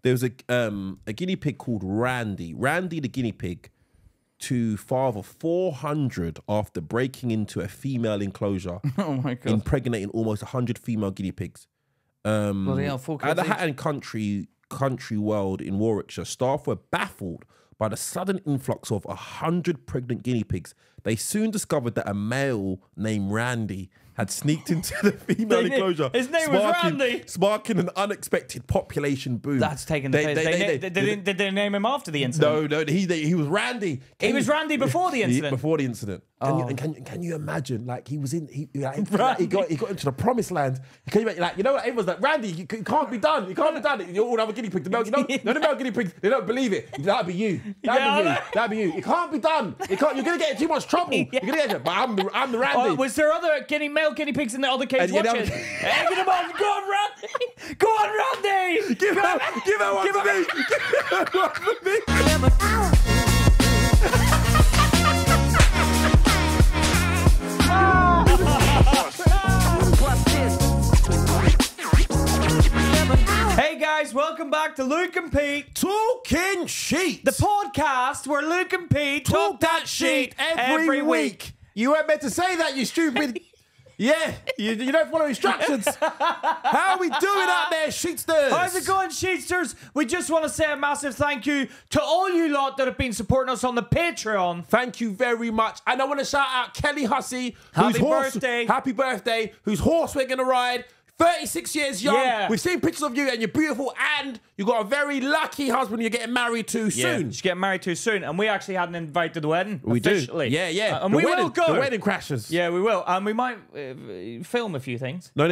There was a guinea pig called Randy. Randy the guinea pig to father 400 after breaking into a female enclosure. Oh my God. Impregnating almost 100 female guinea pigs. Bloody hell, full At the Hatton Country World in Warwickshire, staff were baffled by the sudden influx of 100 pregnant guinea pigs. They soon discovered that a male named Randy had sneaked into the female enclosure. His name was Randy. Sparking an unexpected population boom. That's taking the piss. Did they name him after the incident? No, he was Randy. He was Randy before the incident? Before the incident. Can you imagine? Like, he was in, he got into the promised land. Can you imagine, like, you know what? Everyone's like, Randy, it can't be done. It can't be done. You're all other guinea pigs. The male guinea pigs, they don't believe it. That'd be you. That'd be you. It can't be done. It can't. You're gonna get in too much trouble. You're gonna get it. But I'm the Randy. Was there other male guinea pigs in the other cage watching? Hey, get him on. Go on, Randy. Go on, Randy. Give her one for me. Give her one for me. Hey guys, welcome back to Luke and Pete Talking Sheet, the podcast where Luke and Pete talk that sheet every week. You weren't meant to say that, you stupid. Yeah, you don't follow instructions. How are we doing out there, Sheetsters? How's it going, Sheetsters? We just want to say a massive thank you to all you lot that have been supporting us on the Patreon. Thank you very much. And I want to shout out Kelly Hussey. Happy birthday. Happy birthday. Whose horse we're going to ride. 36 years young. Yeah. We've seen pictures of you and you're beautiful, and you got a very lucky husband you're getting married to soon. She's getting married to soon, and we actually had an invite to the wedding. We officially. do. Yeah. And we will go. The wedding crashes. Yeah, we will. And we might film a few things. No,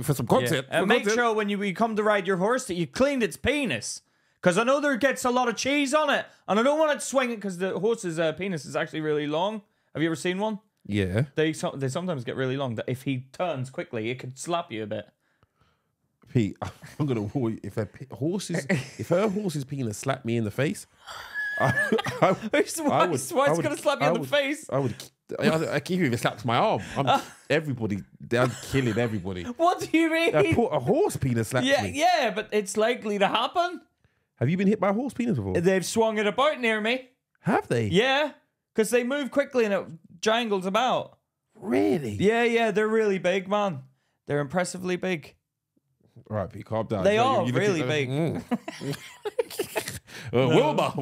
for some content. Make sure when you come to ride your horse that you cleaned its penis. Because I know there gets a lot of cheese on it, and I don't want it swinging because the horse's penis is actually really long. Have you ever seen one? Yeah. They sometimes get really long that if he turns quickly, it could slap you a bit. Pete, I'm gonna warn you, if her horse's penis slapped me in the face, why it's gonna slap you in the face? I keep even slaps my arm. I'm killing everybody. What do you mean? A horse penis slaps me. Yeah, but it's likely to happen. Have you been hit by a horse penis before? They've swung it about near me. Have they? Yeah, because they move quickly and it jangles about. Really? Yeah, they're really big, man. They're impressively big. All right, Pete, calm down. They are really big. Wilbur.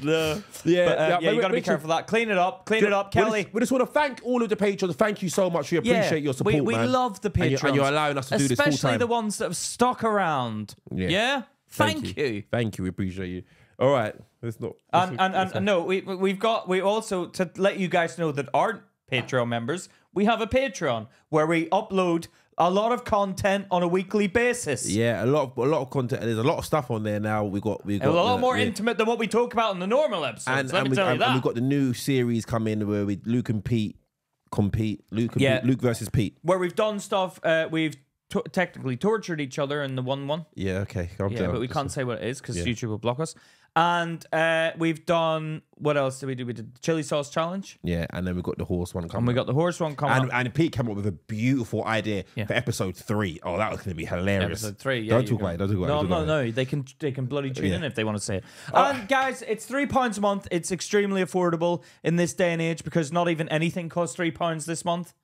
No. Yeah, you got to be careful of that. Clean it up, Kelly. We just want to thank all of the patrons. Thank you so much. We appreciate your support, we love the patrons. And you're allowing us to do this full time. Especially the ones that have stuck around. Yeah? Thank you. Thank you. We appreciate you. All right. It's not. We also, to let you guys know that aren't Patreon members, we have a Patreon where we upload a lot of content on a weekly basis. Yeah, a lot of content. And there's a lot of stuff on there now. We got a lot more intimate than what we talk about in the normal episodes. Let me tell you that. And we've got the new series coming where Luke and Pete compete. Luke versus Pete. Where we've done stuff. We've technically tortured each other in the one. Yeah, okay. But we can't say what it is because YouTube will block us. And we've done, what else did we do? We did the chili sauce challenge. Yeah, and then we've got the horse one coming. And we got the horse one coming. And Pete came up with a beautiful idea for episode 3. Oh, that was going to be hilarious. Episode 3, yeah. Don't talk about it. No. They can bloody tune in if they want to say it. And guys, it's £3 a month. It's extremely affordable in this day and age because not even anything costs £3 this month.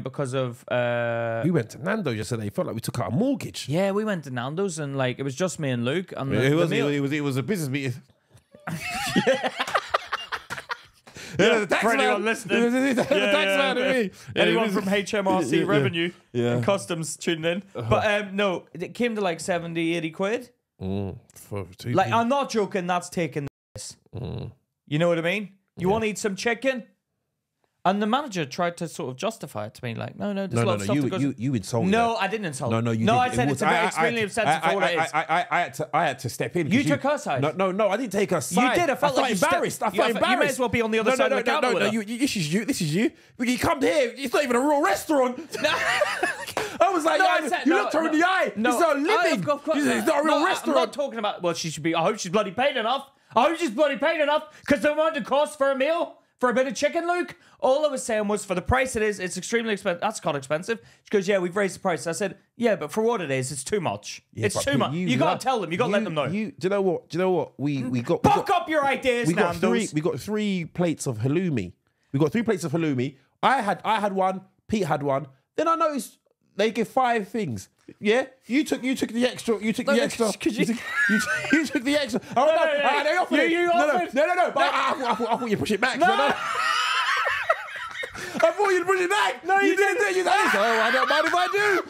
Because of we went to Nando's yesterday. Felt like we took out a mortgage. Yeah, we went to Nando's and it was just me and Luke. And it was a business meeting. The tax for man. anyone listening, the tax man and me. Anyone from HMRC Revenue and Customs tuning in. But no, it came to like 70, 80 quid. For 2 like, I'm not joking. That's taking this. You know what I mean? You want to eat some chicken? And the manager tried to sort of justify it to me, like, no, there's a lot of stuff that goes... You insulted No, her. I didn't insult No, you didn't. I said it's extremely offensive for what it is. I had to step in. You took her side. No, I didn't take her side. You did. I felt like embarrassed. I felt embarrassed. You may as well be on the other side of the counter with her. This is you. You come here. It's not even a real restaurant. I was like, you looked her in the eye. It's not a living. It's not a real restaurant. I'm not talking about... Well, she should be... I hope she's bloody paid enough. I hope she's bloody paid enough because the amount it costs for a meal... For a bit of chicken, Luke? All I was saying was, for the price it is, it's extremely expensive. That's quite expensive. She goes, yeah, we've raised the price. I said, yeah, but for what it is, it's too much. Yeah, it's too much. You got to tell them. You got to let them know. Do you know what? Do you know what? We got... Buck up your ideas, Nando's. We got 3 plates of halloumi. We got 3 plates of halloumi. I had one. Pete had one. Then I noticed they give 5 things. Yeah, you took the extra. You took the extra. You took the extra. Oh no! They offered it. No. But I thought you'd push it back. No. I thought you'd push it back. No, you didn't. You did. Oh, I don't mind if I do.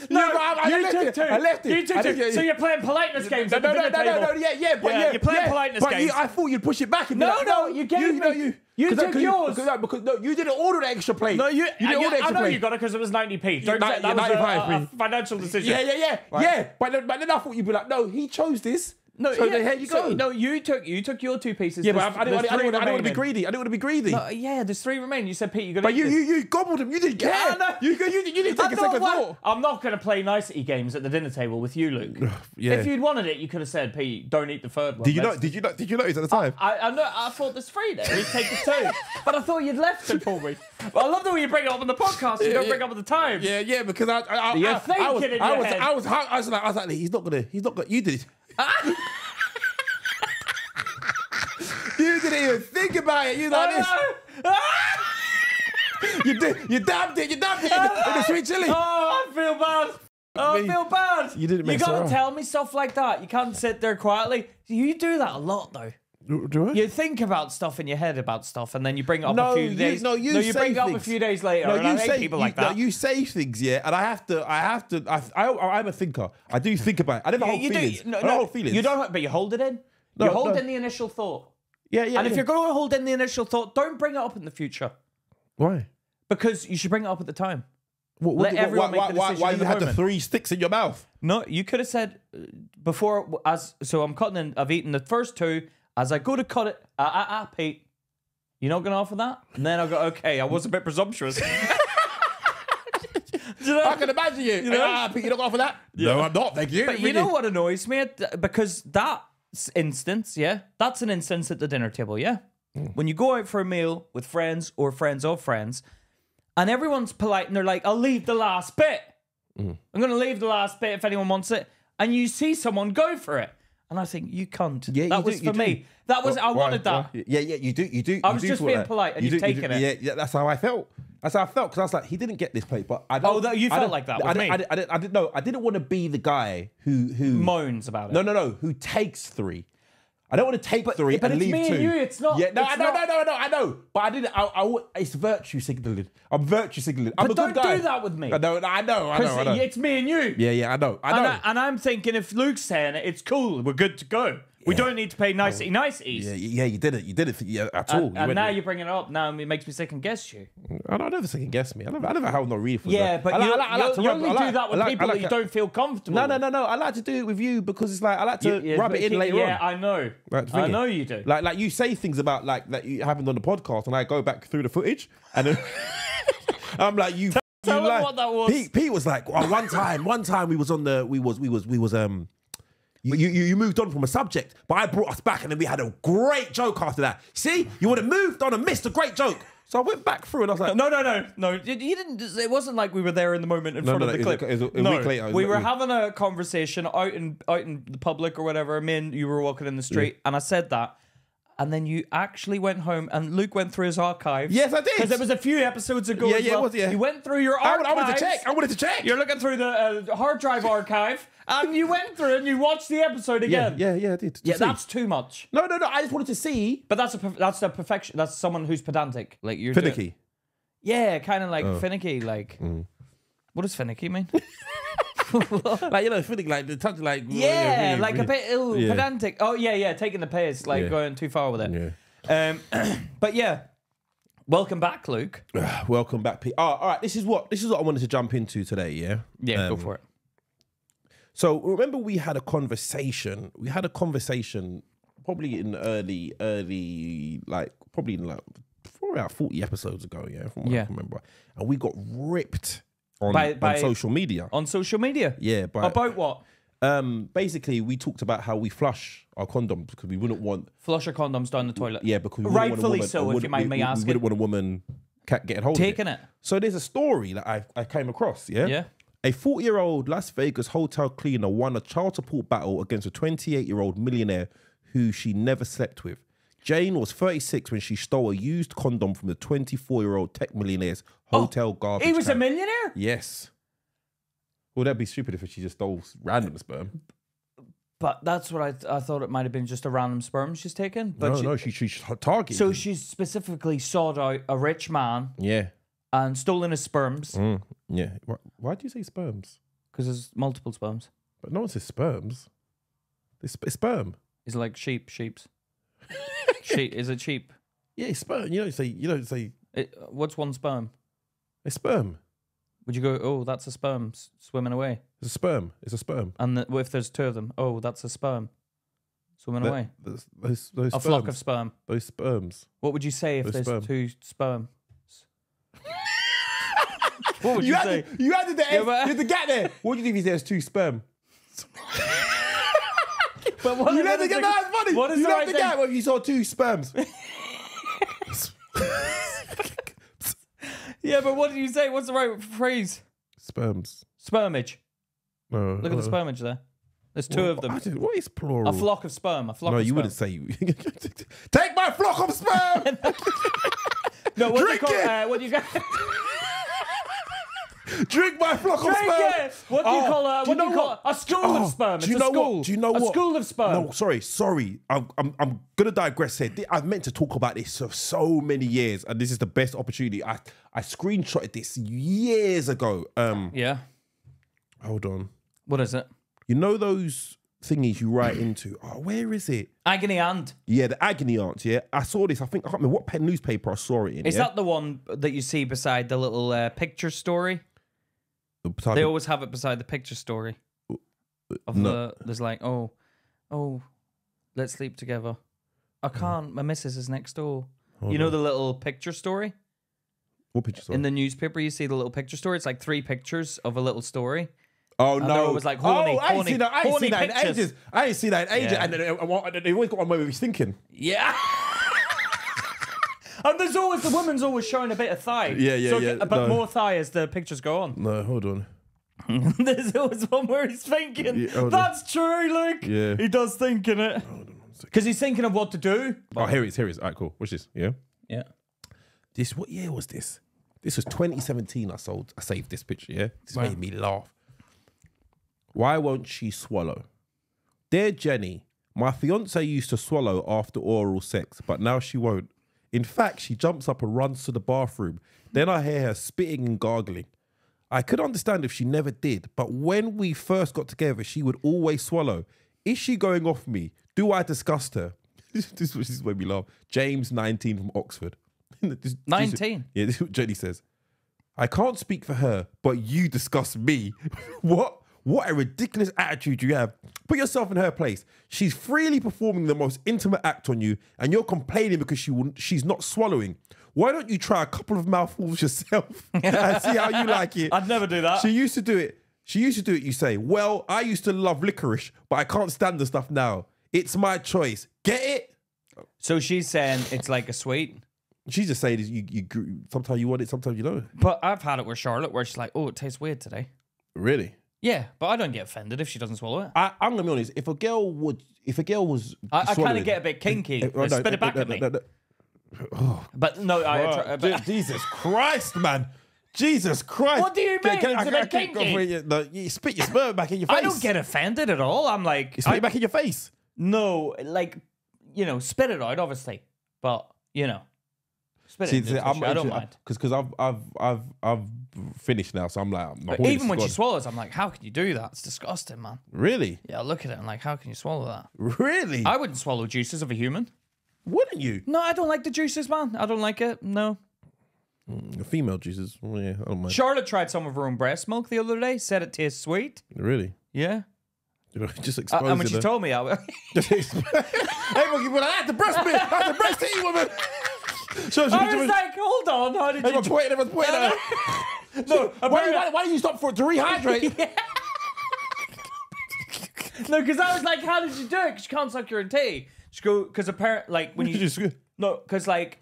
No, I left it. You took it. So you're playing politeness games. No. Yeah. You're playing politeness games. I thought you'd push it back. No, you gave me. You took yours. Because you didn't order the extra plate. No, you didn't order the extra plate. I know you got it because it was 90p. Don't say that was a financial decision. Yeah. Right. Yeah, but then I thought you'd be like, no, he chose this. No, so here you go. No, you took your 2 pieces. Yeah, but I didn't want to be greedy. I didn't want to be greedy. No, yeah, there's 3 remaining. You said, Pete, you're gonna. But you gobbled them. You didn't care. Yeah, no. You didn't take a second thought. I'm not going to play nicety games at the dinner table with you, Luke. Yeah. If you'd wanted it, you could have said, Pete, don't eat the 3rd one. Did you notice at the time? I thought there's 3 there. We'd take the 2, but I thought you'd left it for me. Well, I love the way you bring it up on the podcast. You don't bring it up at the time. Yeah, because I was like, he's not gonna. You did it. You didn't even think about it. You like this. You dabbed it in the sweet chili. Oh, I feel bad. I feel bad. You didn't mess You gotta tell me stuff like that. You can't sit there quietly. You do that a lot, though. Do I? You think about stuff in your head about stuff, and then you bring it up a few days. You bring it up a few days later. No, I hate people like that. No, you say things, yeah, and I'm a thinker. I do think about it. I never hold feelings. I don't hold feelings. You don't, but you hold it in. You hold in the initial thought. Yeah. And if you're going to hold in the initial thought, don't bring it up in the future. Why? Because you should bring it up at the time. Let everyone make the decision. Why you had the 3 sticks in your mouth? No, you could have said before. So I'm cutting in. I've eaten the first 2. As I go to cut it, Pete, you're not going to offer that? And then I'll go, okay, I was a bit presumptuous. I can imagine you. Pete, you're not going to offer that? Yeah. No, I'm not. Thank you. But you know what annoys me? Because that instance, that's an instance at the dinner table, When you go out for a meal with friends or friends of friends, and everyone's polite and they're like, I'll leave the last bit. I'm going to leave the last bit if anyone wants it. And you see someone go for it. And I think, you cunt. Yeah, that was for me. That was, I wanted that. Yeah, you do. I was just being polite and you've taken it. Yeah, that's how I felt. That's how I felt, because I was like, he didn't get this plate, but I don't... Oh, you felt like that with me? I didn't know. I didn't want to be the guy who... moans about it. No, who takes 3. I don't want to take 3 and leave 2. But it's me and you, it's not... Yeah, no, I know. But I didn't... it's virtue signaling. I'm virtue signaling. I'm a good guy. But don't do that with me. I know. It's me and you. Yeah, I know. And I'm thinking, if Luke's saying it, it's cool. We're good to go. We don't need to pay niceties. Yeah, you did it. You did it at all. And now you're bringing it up. Now it makes me second guess you. I never second guess me. I never held no read for that. Yeah, but you only do that with people that you don't feel comfortable. No. I like to do it with you because it's like I like to rub it in later on. Yeah, I know. I know you do. Like you say things about that you happened on the podcast, and I go back through the footage, and then I'm like, you. Tell them what that was. Pete was like, well, one time we was on the You moved on from a subject, but I brought us back, and then we had a great joke after that. See, you would have moved on and missed a great joke. So I went back through and I was like, no. You didn't. It wasn't like we were there in the moment in front of the clip. It was a week later. We were having a conversation out in the public or whatever. Me and you were walking in the street, and I said that. And then you actually went home, and Luke went through his archives. Yes, I did. Because there was a few episodes ago. Yeah, as well. it was. Yeah, you went through your archives. I wanted to check. You're looking through the hard drive archive, and you went through and you watched the episode again. Yeah, I did. Yeah, that's too much. No. I just wanted to see. But that's the perfection. That's someone who's pedantic, like you're finicky. Yeah, kind of like finicky. Like, what does finicky mean? Like, finicky, like the touch, like really, like a bit pedantic. Oh yeah, taking the piss, like going too far with it. Yeah. But yeah, welcome back, Luke. Welcome back, Pete. All right, this is what I wanted to jump into today. Yeah, go for it. So remember, we had a conversation. Probably in early, probably about 40 episodes ago. Yeah, from what I can remember, and we got ripped on social media. On social media, yeah. About what? Basically, we talked about how we flush our condoms because we wouldn't want... Flush your condoms down the toilet. Yeah, because we wouldn't want a Rightfully woman, so, if you mind me asking. We wouldn't want a woman getting hold Taking of it. it. So there's a story that I came across, yeah? Yeah. A 40-year-old Las Vegas hotel cleaner won a child support battle against a 28-year-old millionaire who she never slept with. Jane was 36 when she stole a used condom from the 24-year-old tech millionaire's hotel garbage He was can. a millionaire? Yes. Well, that'd be stupid if she just stole random sperm. But that's what I thought it might have been just a random sperm she's taken. But She's targeted. So she specifically sought out a rich man. Yeah. And stolen his sperms. Yeah. Why do you say sperms? Because there's multiple sperms. But no one says sperms. It's sperm. It's like sheep's. Is it sheep? Yeah, it's sperm. You don't say. What's one sperm? It's sperm. Would you go, oh, that's a sperm swimming away? It's a sperm. It's a sperm. And if there's two of them, oh, that's a sperm swimming away. Those a sperms. flock of sperm. Those sperms. What would you say if Those there's sperm. two sperm? What would you say? You added the S. There's the gap there. What do you think if there's two sperm? But what, You let the gap. That's funny. What is you the left right the thing? gap when you saw two sperms. Yeah, but what did you say? What's the right phrase? Sperms. Spermage. No. Look at the spermage there. There's two of them. What is plural? A flock of sperm. A flock No, of you sperm. wouldn't say. Take my flock of sperm. No, what Drink do you it! call what do you got? Drink my flock of Drink sperm. it! What do you call a what do you call a school of sperm? Do you It's know a school. what? Do you know a what? school of sperm. No, sorry. I'm gonna digress here. I've meant to talk about this for so many years, and this is the best opportunity. I screenshotted this years ago. Yeah. Hold on. What is it? You know those thingies you write into? Oh, where is it? Agony aunt. Yeah, the agony aunt. Yeah, I saw this. I can't remember what newspaper I saw it in. Is yeah? that the one that you see beside the little picture story? Beside They the- always have it beside the picture story. Of no. There's like, oh, let's sleep together. I can't. My missus is next door. You know the little picture story? What picture? Sorry? In the newspaper, you see the little picture story. It's like 3 pictures of a little story. Oh And no! they're always like horny, I ain't seen that. I ain't horny seen that in pictures. ages. I ain't seen that in ages. Yeah. And they always got one where he's thinking. Yeah. And there's always the woman's always showing a bit of thigh. Yeah. But No. more thigh as the pictures go on. No, hold on. There's always one where he's thinking. Yeah, hold on. That's true, Luke. Yeah. He does think in it. Because he's thinking of what to do. Oh, here it is. Here it is. All right, cool. What's this? Yeah. Yeah. What year was this? This was 2017. I saved this picture. Yeah. This made me laugh. Why won't she swallow? Dear Jenny, my fiance used to swallow after oral sex, but now she won't. In fact, she jumps up and runs to the bathroom. Then I hear her spitting and gargling. I could understand if she never did, but when we first got together, she would always swallow. Is she going off me? Do I disgust her? This is where we laugh. James, 19 from Oxford. 19? Yeah, this is what Jenny says. I can't speak for her, but you disgust me. What a ridiculous attitude you have. Put yourself in her place. She's freely performing the most intimate act on you, and you're complaining because she's not swallowing. Why don't you try a couple of mouthfuls yourself and see how you like it? I'd never do that. She used to do it. You say, well, I used to love licorice, but I can't stand the stuff now. It's my choice. Get it? So she's saying it's like a sweet. She's just saying you sometimes you want it, sometimes you don't. But I've had it with Charlotte where she's like, oh, it tastes weird today. Really? Yeah, but I don't get offended if she doesn't swallow it. I'm gonna be honest. If a girl was, I kind swallowing- of get a bit kinky. No, Spit it back at me. But no, Jesus Christ, man. Jesus Christ. What do you mean? It's a bit keep going kinky. for it. You spit your sperm back in your face. I don't get offended at all. I'm like, You spit it back in your face. no, like, spit it out, obviously, but spit it. In I don't mind. Because I've finished now, so I'm like, my But horniness even when is she gone. swallows, I'm like, how can you do that? It's disgusting, man. Really, Yeah, I look at it and like, how can you swallow that? really, I wouldn't swallow juices of a human. wouldn't you? No, I don't like the juices, man. I don't like it. No. The female juices, well, yeah, I don't mind. Charlotte tried some of her own breast milk the other day. Said it tastes sweet. Really, Yeah. just exposing. And when she told me, Everyone keep like, that's the breast bit. That's the breast eating woman. So I was like, hold on, how did you? Everyone's pointing at her. No, why don't you stop for it to rehydrate? No, because I was like, how did you do it? Because you can't suck your own tea. She go, because apparently, like, when you... No, because, like,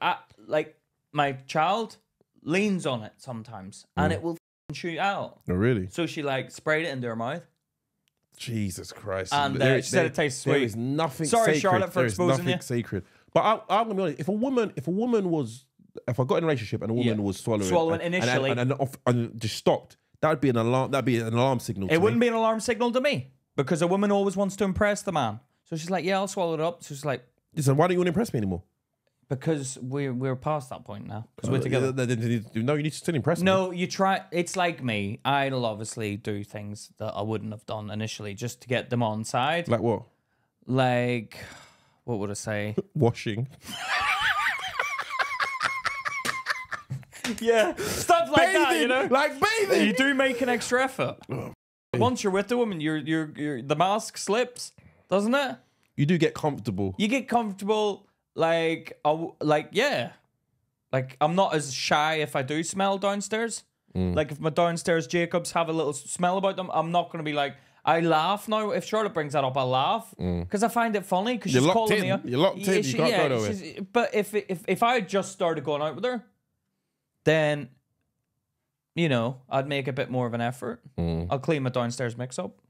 my child leans on it sometimes, and it will shoot out. Oh, really? So she, like, sprayed it into her mouth. Jesus Christ. And she said it tastes sweet. There is nothing Sorry, sacred. Charlotte, for exposing you. Sacred. But I'm gonna be honest. If a woman was, if I got in a relationship and a woman was swallowing initially and just stopped, that would be an alarm. That'd be an alarm signal. It wouldn't be an alarm signal to me because a woman always wants to impress the man. So she's like, "Yeah, I'll swallow it up." So she's like, "Listen, why don't you want to impress me anymore?" Because we're past that point now. Because we're together. No, you need to still impress me. No, you try. It's like me. I'll obviously do things that I wouldn't have done initially just to get them on side. Like what? Like, what would I say? Washing. Yeah, stuff like bathing, that. You know, like bathing. You do make an extra effort. Once you're with the woman, the mask slips, doesn't it? You do get comfortable. You get comfortable. Like I'm not as shy if I do smell downstairs. Like if my downstairs Jacobs have a little smell about them, I'm not going to be like, I laugh now. If Charlotte brings that up, I laugh because I find it funny because she's calling me up. You're locked in. You can't go nowhere. But if I had just started going out with her, then you know I'd make a bit more of an effort. I'll clean my downstairs mix up.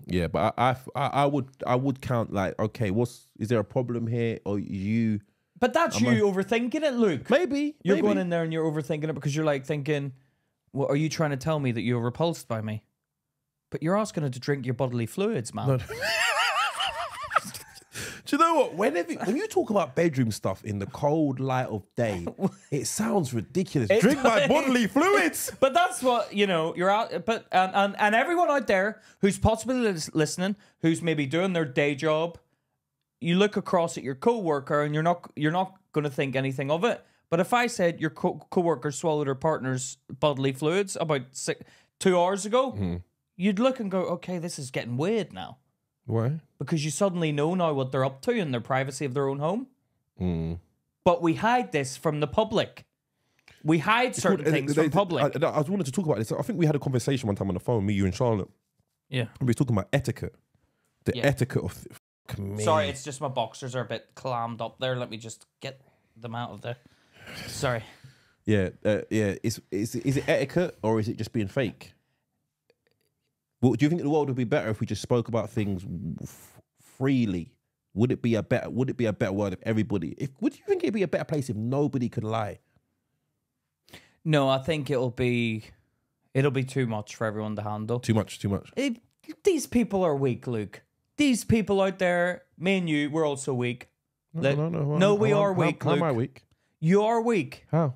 Yeah, but I would count like, okay, is there a problem here, or you? But that's you overthinking it, Luke. Maybe you're going in there and you're overthinking it because you're like thinking, well, are you trying to tell me that you're repulsed by me? But you're asking her to drink your bodily fluids, man. No. Do you know what? When you talk about bedroom stuff in the cold light of day, it sounds ridiculous. Drink my bodily fluids. But that's what, you know, you're out. But and everyone out there who's possibly listening, who's maybe doing their day job, you look across at your coworker and you're not going to think anything of it. But if I said your coworker swallowed her partner's bodily fluids about 2 hours ago, you'd look and go, okay, this is getting weird now. Why? Because you suddenly know now what they're up to in their privacy of their own home. But we hide this from the public. We hide certain things from public. I was wanting to talk about this. I think we had a conversation one time on the phone, me, you, and Charlotte. Yeah. We were talking about etiquette. The etiquette of... Sorry, it's just my boxers are a bit clammed up there. Let me just get them out of there. Sorry. Yeah. Is it etiquette or is it just being fake? Well, do you think the world would be better if we just spoke about things freely? Would it be a better world if everybody? Would you think it'd be a better place if nobody could lie? No, I think it'll be too much for everyone to handle. Too much. These people are weak, Luke. These people out there, me and you, we're also weak. No, we are weak, Luke. How am I weak? You are weak. How?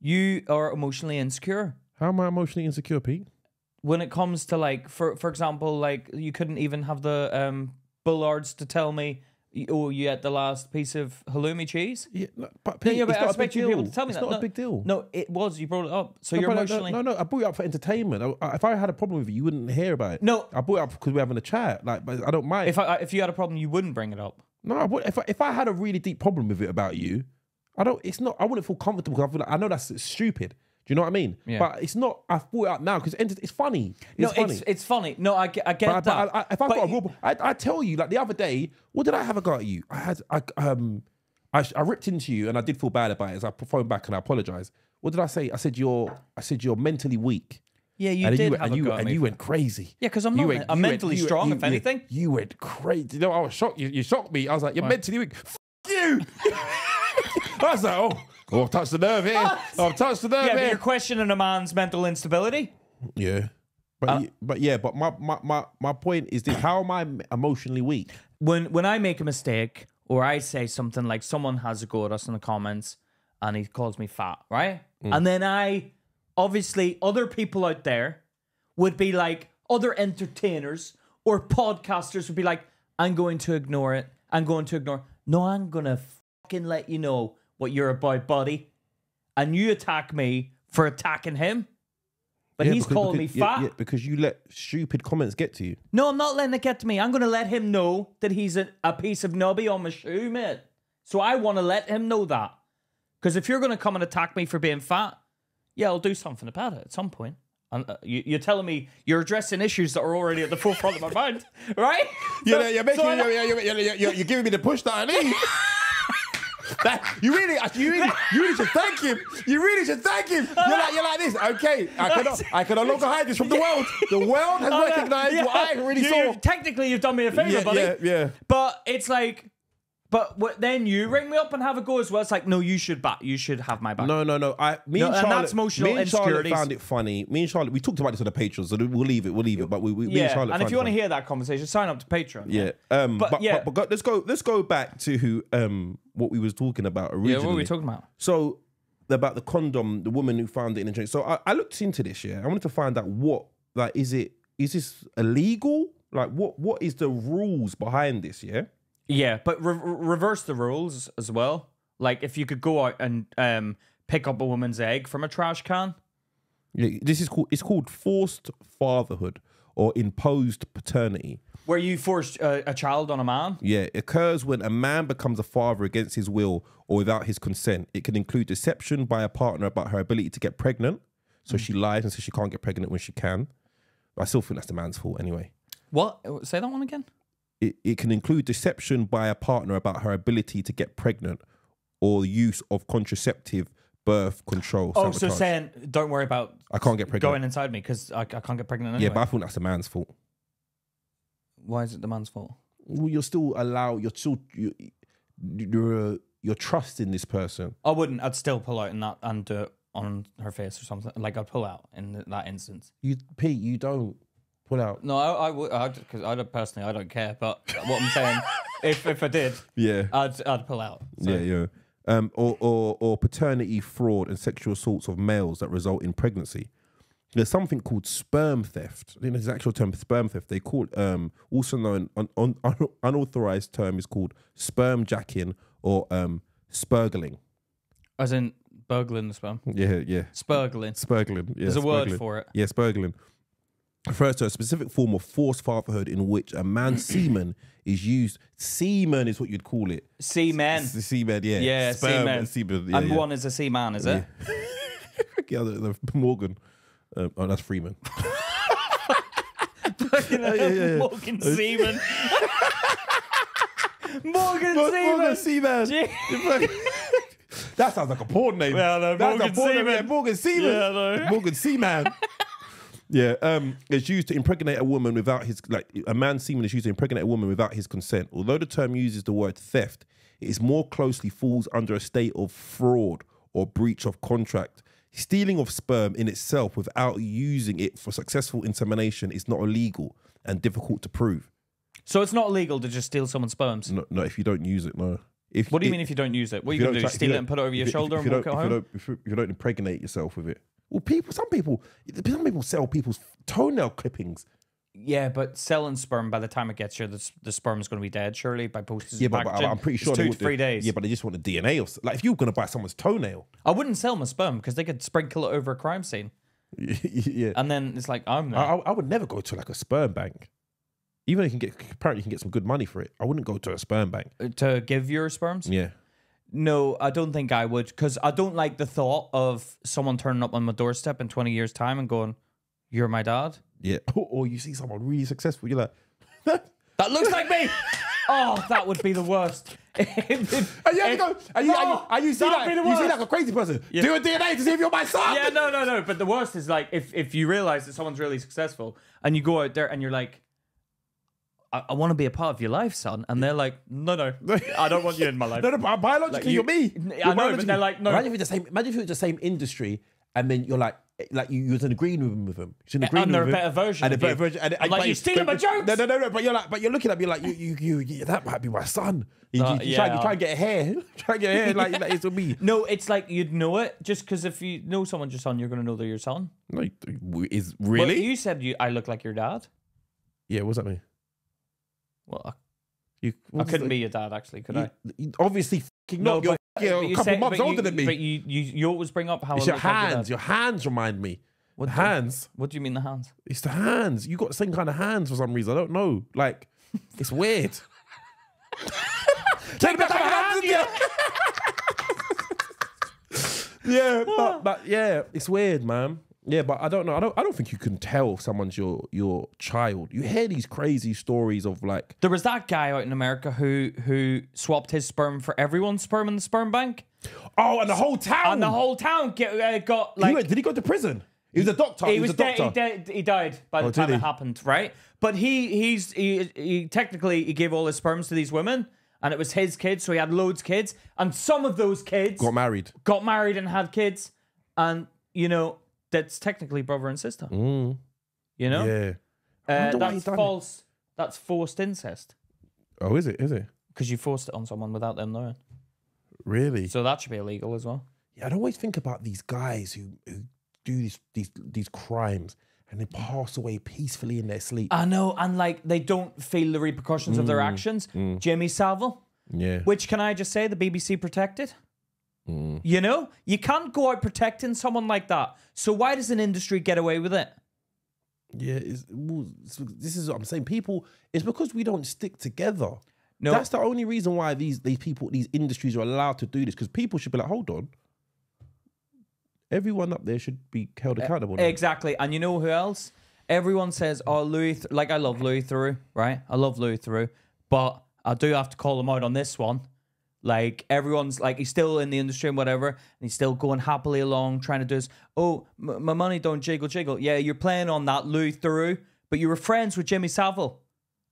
You are emotionally insecure. How am I emotionally insecure, Pete? When it comes to like, for example, like you couldn't even have the bullards to tell me, oh, you had the last piece of halloumi cheese. Yeah, but Pete, it's not a big deal. It's not a big deal. No, it was. You brought it up, so you're emotionally. No. I brought it up for entertainment. If I had a problem with it, you wouldn't hear about it. No, I brought it up because we're having a chat. Like, but I don't mind. If you had a problem, you wouldn't bring it up. No, if I had a really deep problem with it about you, I wouldn't feel comfortable because I know that's stupid. Do you know what I mean? Yeah. But it's not. I thought it out now because it's funny. It's funny. No, I get that. If I got a rule, I tell you, like the other day, what did I have a go at you? I ripped into you and I did feel bad about it. As I phoned back and I apologise. What did I say? I said you're mentally weak. Yeah, you did have a go at me. And you went crazy. Yeah, because I'm not. I'm mentally strong, if anything. You went crazy. You know, I was shocked. You shocked me. I was like, you're mentally weak. F you. I was like, oh, I've touched the nerve here. I've touched the nerve here. But you're questioning a man's mental instability. Yeah. But my point is this: how am I emotionally weak? When I make a mistake or I say something like someone has a go at us in the comments and he calls me fat, right? And then obviously other people out there would be like, other entertainers or podcasters would be like, I'm going to ignore it. No, I'm going to fucking let you know what you're about, buddy. And you attack me for attacking him. But he's calling me fat. Yeah, because you let stupid comments get to you. No, I'm not letting it get to me. I'm going to let him know that he's a piece of nubby on my shoe, mate. So I want to let him know that. Because if you're going to come and attack me for being fat, yeah, I'll do something about it at some point. And you're telling me you're addressing issues that are already at the forefront of my mind, right? You're giving me the push that I need. You really should thank him. You really should thank him. You're like this. Okay, I can no longer hide this from the world. The world has recognized what I already saw. Technically, you've done me a favor, buddy. Yeah. But it's like, then you ring me up and have a go as well. It's like, no, you should have my back. No. And that's emotional Charlotte found it funny. Me and Charlotte, we talked about this on the Patreon, so we'll leave it. But me and Charlotte. And if you want to hear that conversation, sign up to Patreon. Yeah. But let's go back to what we was talking about originally. Yeah, what were we talking about? So about the condom, the woman who found it in a drink. So I looked into this. Yeah, I wanted to find out is this illegal? Like what is the rules behind this? Yeah. Yeah, but reverse the rules as well. Like if you could go out and pick up a woman's egg from a trash can. Yeah, it's called forced fatherhood or imposed paternity. Where you force a child on a man? Yeah, it occurs when a man becomes a father against his will or without his consent. It can include deception by a partner about her ability to get pregnant. So she lies and says she can't get pregnant when she can. I still think that's the man's fault anyway. What? Say that one again? It can include deception by a partner about her ability to get pregnant or use of contraceptive, birth control. Oh, sabotage. so saying, don't worry about I can't get pregnant going inside me because I can't get pregnant anyway. Yeah, but I think that's the man's fault. Why is it the man's fault? Well, you're trusting this person. I wouldn't. I'd still pull out in that and do it on her face or something. Like I'd pull out in that instance. Pete, you don't pull out. No, I would, because I don't personally. I don't care. But what I'm saying, if I did, I'd pull out. So. Yeah. Or paternity fraud and sexual assaults of males that result in pregnancy. There's something called sperm theft. I think there's an actual term, sperm theft. They call it, also known, unauthorized term is called sperm jacking or spurgling. As in burgling the sperm? Yeah. Spurgling. Spurgling, yeah. There's a word for it. Yeah, spurgling. Refers to a specific form of forced fatherhood in which a man's semen is used. Semen is what you'd call it. Semen. The semen, yeah. Yeah, semen. Yeah, and one is a seaman, is it? Yeah, the Morgan. Oh, that's Freeman. Morgan Seaman. Morgan Seaman. That sounds like a porn name. Yeah, no, Morgan Seaman. Yeah, Morgan Seaman. Yeah, no. Morgan Seaman. Yeah, it's used to impregnate a woman without his, a man's semen is used to impregnate a woman without his consent. Although the term uses the word theft, it is more closely falls under a state of fraud or breach of contract. Stealing of sperm in itself without using it for successful insemination is not illegal and difficult to prove. So it's not illegal to just steal someone's sperms? No, if you don't use it, no. What do you mean if you don't use it? What are you going to do? Steal it and put it over your shoulder and walk it home? If you don't impregnate yourself with it. Well, some people sell people's toenail clippings. Yeah, but selling sperm, by the time it gets here, the sperm is going to be dead, surely, by postage. Yeah, but I'm pretty sure it's 2 to 3 days. Yeah, but they just want the DNA. If you were going to buy someone's toenail. I wouldn't sell my sperm because they could sprinkle it over a crime scene. Yeah. And then it's like, I'm there. I would never go to a sperm bank. Even though apparently you can get some good money for it. I wouldn't go to a sperm bank. To give your sperms? Yeah. No, I don't think I would, because I don't like the thought of someone turning up on my doorstep in 20 years' time and going, "You're my dad." Yeah, or you see someone really successful, you're like, "That looks like me." Oh, that would be the worst. And you see like a crazy person. Yeah. Do a DNA to see if you're my son. Yeah, no. But the worst is like if you realize that someone's really successful and you go out there and you're like, I want to be a part of your life, son. And they're like, no, I don't want you in my life. No, biologically, you're me. I know, but they're like, no. Imagine if it was the same industry, and then you're like you was in a green room with them. And they're a better version. And you're stealing my jokes. No. But you're looking at me like you. That might be my son. You try and get a hair. Like it's with me. No, it's like you'd know it just because if you know someone's your son, you're going to know they're your son. No, is really? Well, you said I look like your dad. Yeah, what does that mean? Well, I couldn't be your dad, actually, could I? Obviously, not. You're a couple months older than me. But you always bring up how it's your hands. Your hands remind me. What hands? What do you mean the hands? It's the hands. You got the same kind of hands for some reason. I don't know. Like, it's weird. Take back my hands. Yeah, but yeah, it's weird, man. Yeah, but I don't know. I don't think you can tell if someone's your child. You hear these crazy stories of like. There was that guy out in America who swapped his sperm for everyone's sperm in the sperm bank. Oh, and the whole town. And the whole town got like. Did he go to prison? He was a doctor. He was dead. He died by the time it happened, right? But he technically he gave all his sperms to these women, and it was his kids, so he had loads of kids, and some of those kids got married and had kids, and you know that's technically brother and sister. You know, yeah. That's false. That's forced incest. Oh, is it? Is it? Because you forced it on someone without them knowing. Really? So that should be illegal as well. Yeah, I'd always think about these guys who do these crimes and they pass away peacefully in their sleep. I know, and like they don't feel the repercussions of their actions. Jimmy Savile. Yeah. Which, can I just say, the BBC protected? You know? You can't go out protecting someone like that. So why does an industry get away with it? Yeah, this is what I'm saying. People, it's because we don't stick together. No. That's the only reason why these people, these industries are allowed to do this, because people should be like, hold on. Everyone up there should be held accountable. Exactly. And you know who else? Everyone says, oh, Louis, like I love Louis Theroux, right? I love Louis Theroux, but I do have to call him out on this one. Like, everyone's like, he's still in the industry and whatever, and he's still going happily along, trying to do this. Oh, my money don't jiggle. Yeah, you're playing on that, Louis Theroux, but you were friends with Jimmy Savile.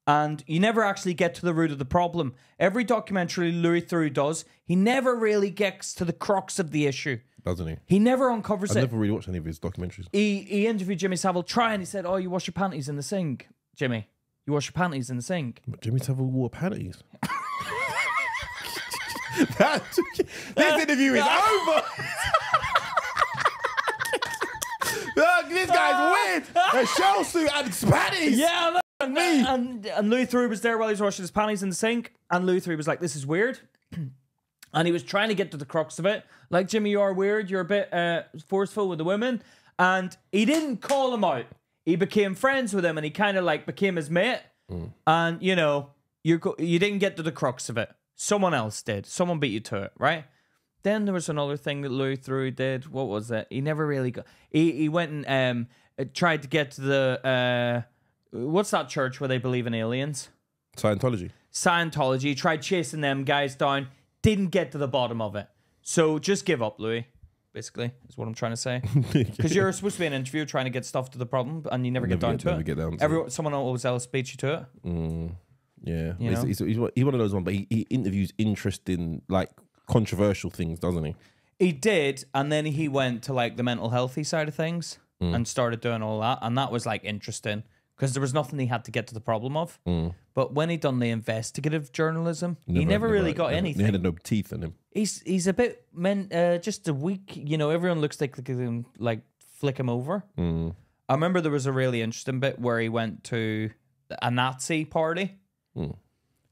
And you never actually get to the root of the problem. Every documentary Louis Theroux does, he never really gets to the crux of the issue. Doesn't he? He never uncovers it. I've never really watched any of his documentaries. He interviewed Jimmy Savile, and he said, oh, you wash your panties in the sink, Jimmy. You wash your panties in the sink. But Jimmy Savile wore panties. This interview is over. Look, this guy's weird. A shell suit and panties. Yeah, and Louis Theroux was there while he was washing his panties in the sink, and Louis Theroux was like, this is weird. And he was trying to get to the crux of it. Like, Jimmy, you are weird. You're a bit forceful with the women. And he didn't call him out. He became friends with him, and he kind of like became his mate. And, you know, you didn't get to the crux of it. Someone else did. Someone beat you to it, right? Then there was another thing that Louis Theroux did. What was it? He never really got... He went and tried to get to the... what's that church where they believe in aliens? Scientology. He tried chasing them guys down. Didn't get to the bottom of it. So just give up, Louis. Basically, is what I'm trying to say. Because you're supposed to be an interviewer trying to get stuff to the problem, and you never get down to it. Someone always else beats you to it. Yeah, he's one of those ones, but he interviews interesting, like controversial things, doesn't he? He did, and then he went to like the mental healthy side of things and started doing all that, and that was like interesting because there was nothing he had to get to the problem of. But when he done the investigative journalism, he never really got anything. He had no teeth in him. He's a bit just a weak. You know, everyone looks like they can like flick him over. I remember there was a really interesting bit where he went to a Nazi party.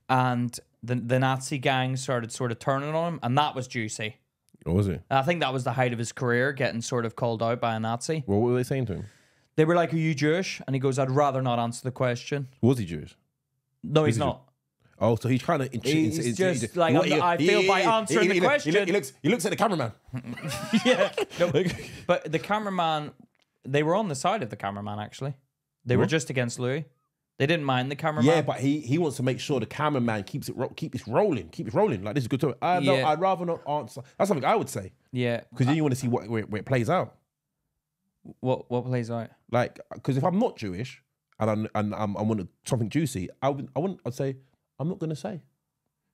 And the Nazi gang started sort of turning on him, and that was juicy. What was it? I think that was the height of his career, getting sort of called out by a Nazi. What were they saying to him? They were like, are you Jewish? And he goes, I'd rather not answer the question. Was he Jewish? No, he's not. Oh, so he's trying to... He's just like, I feel by answering the question... He looks at the cameraman. Yeah. No, but the cameraman... They were on the side of the cameraman, actually. They were just against Louis. They didn't mind the cameraman. Yeah, but he wants to make sure the cameraman keeps it rolling. Like, this is good to... No, I'd rather not answer. That's something I would say. Yeah. Because then you want to see where it plays out. What plays out? Like, because if I'm not Jewish and I want something juicy, I'd say, I'm not going to say.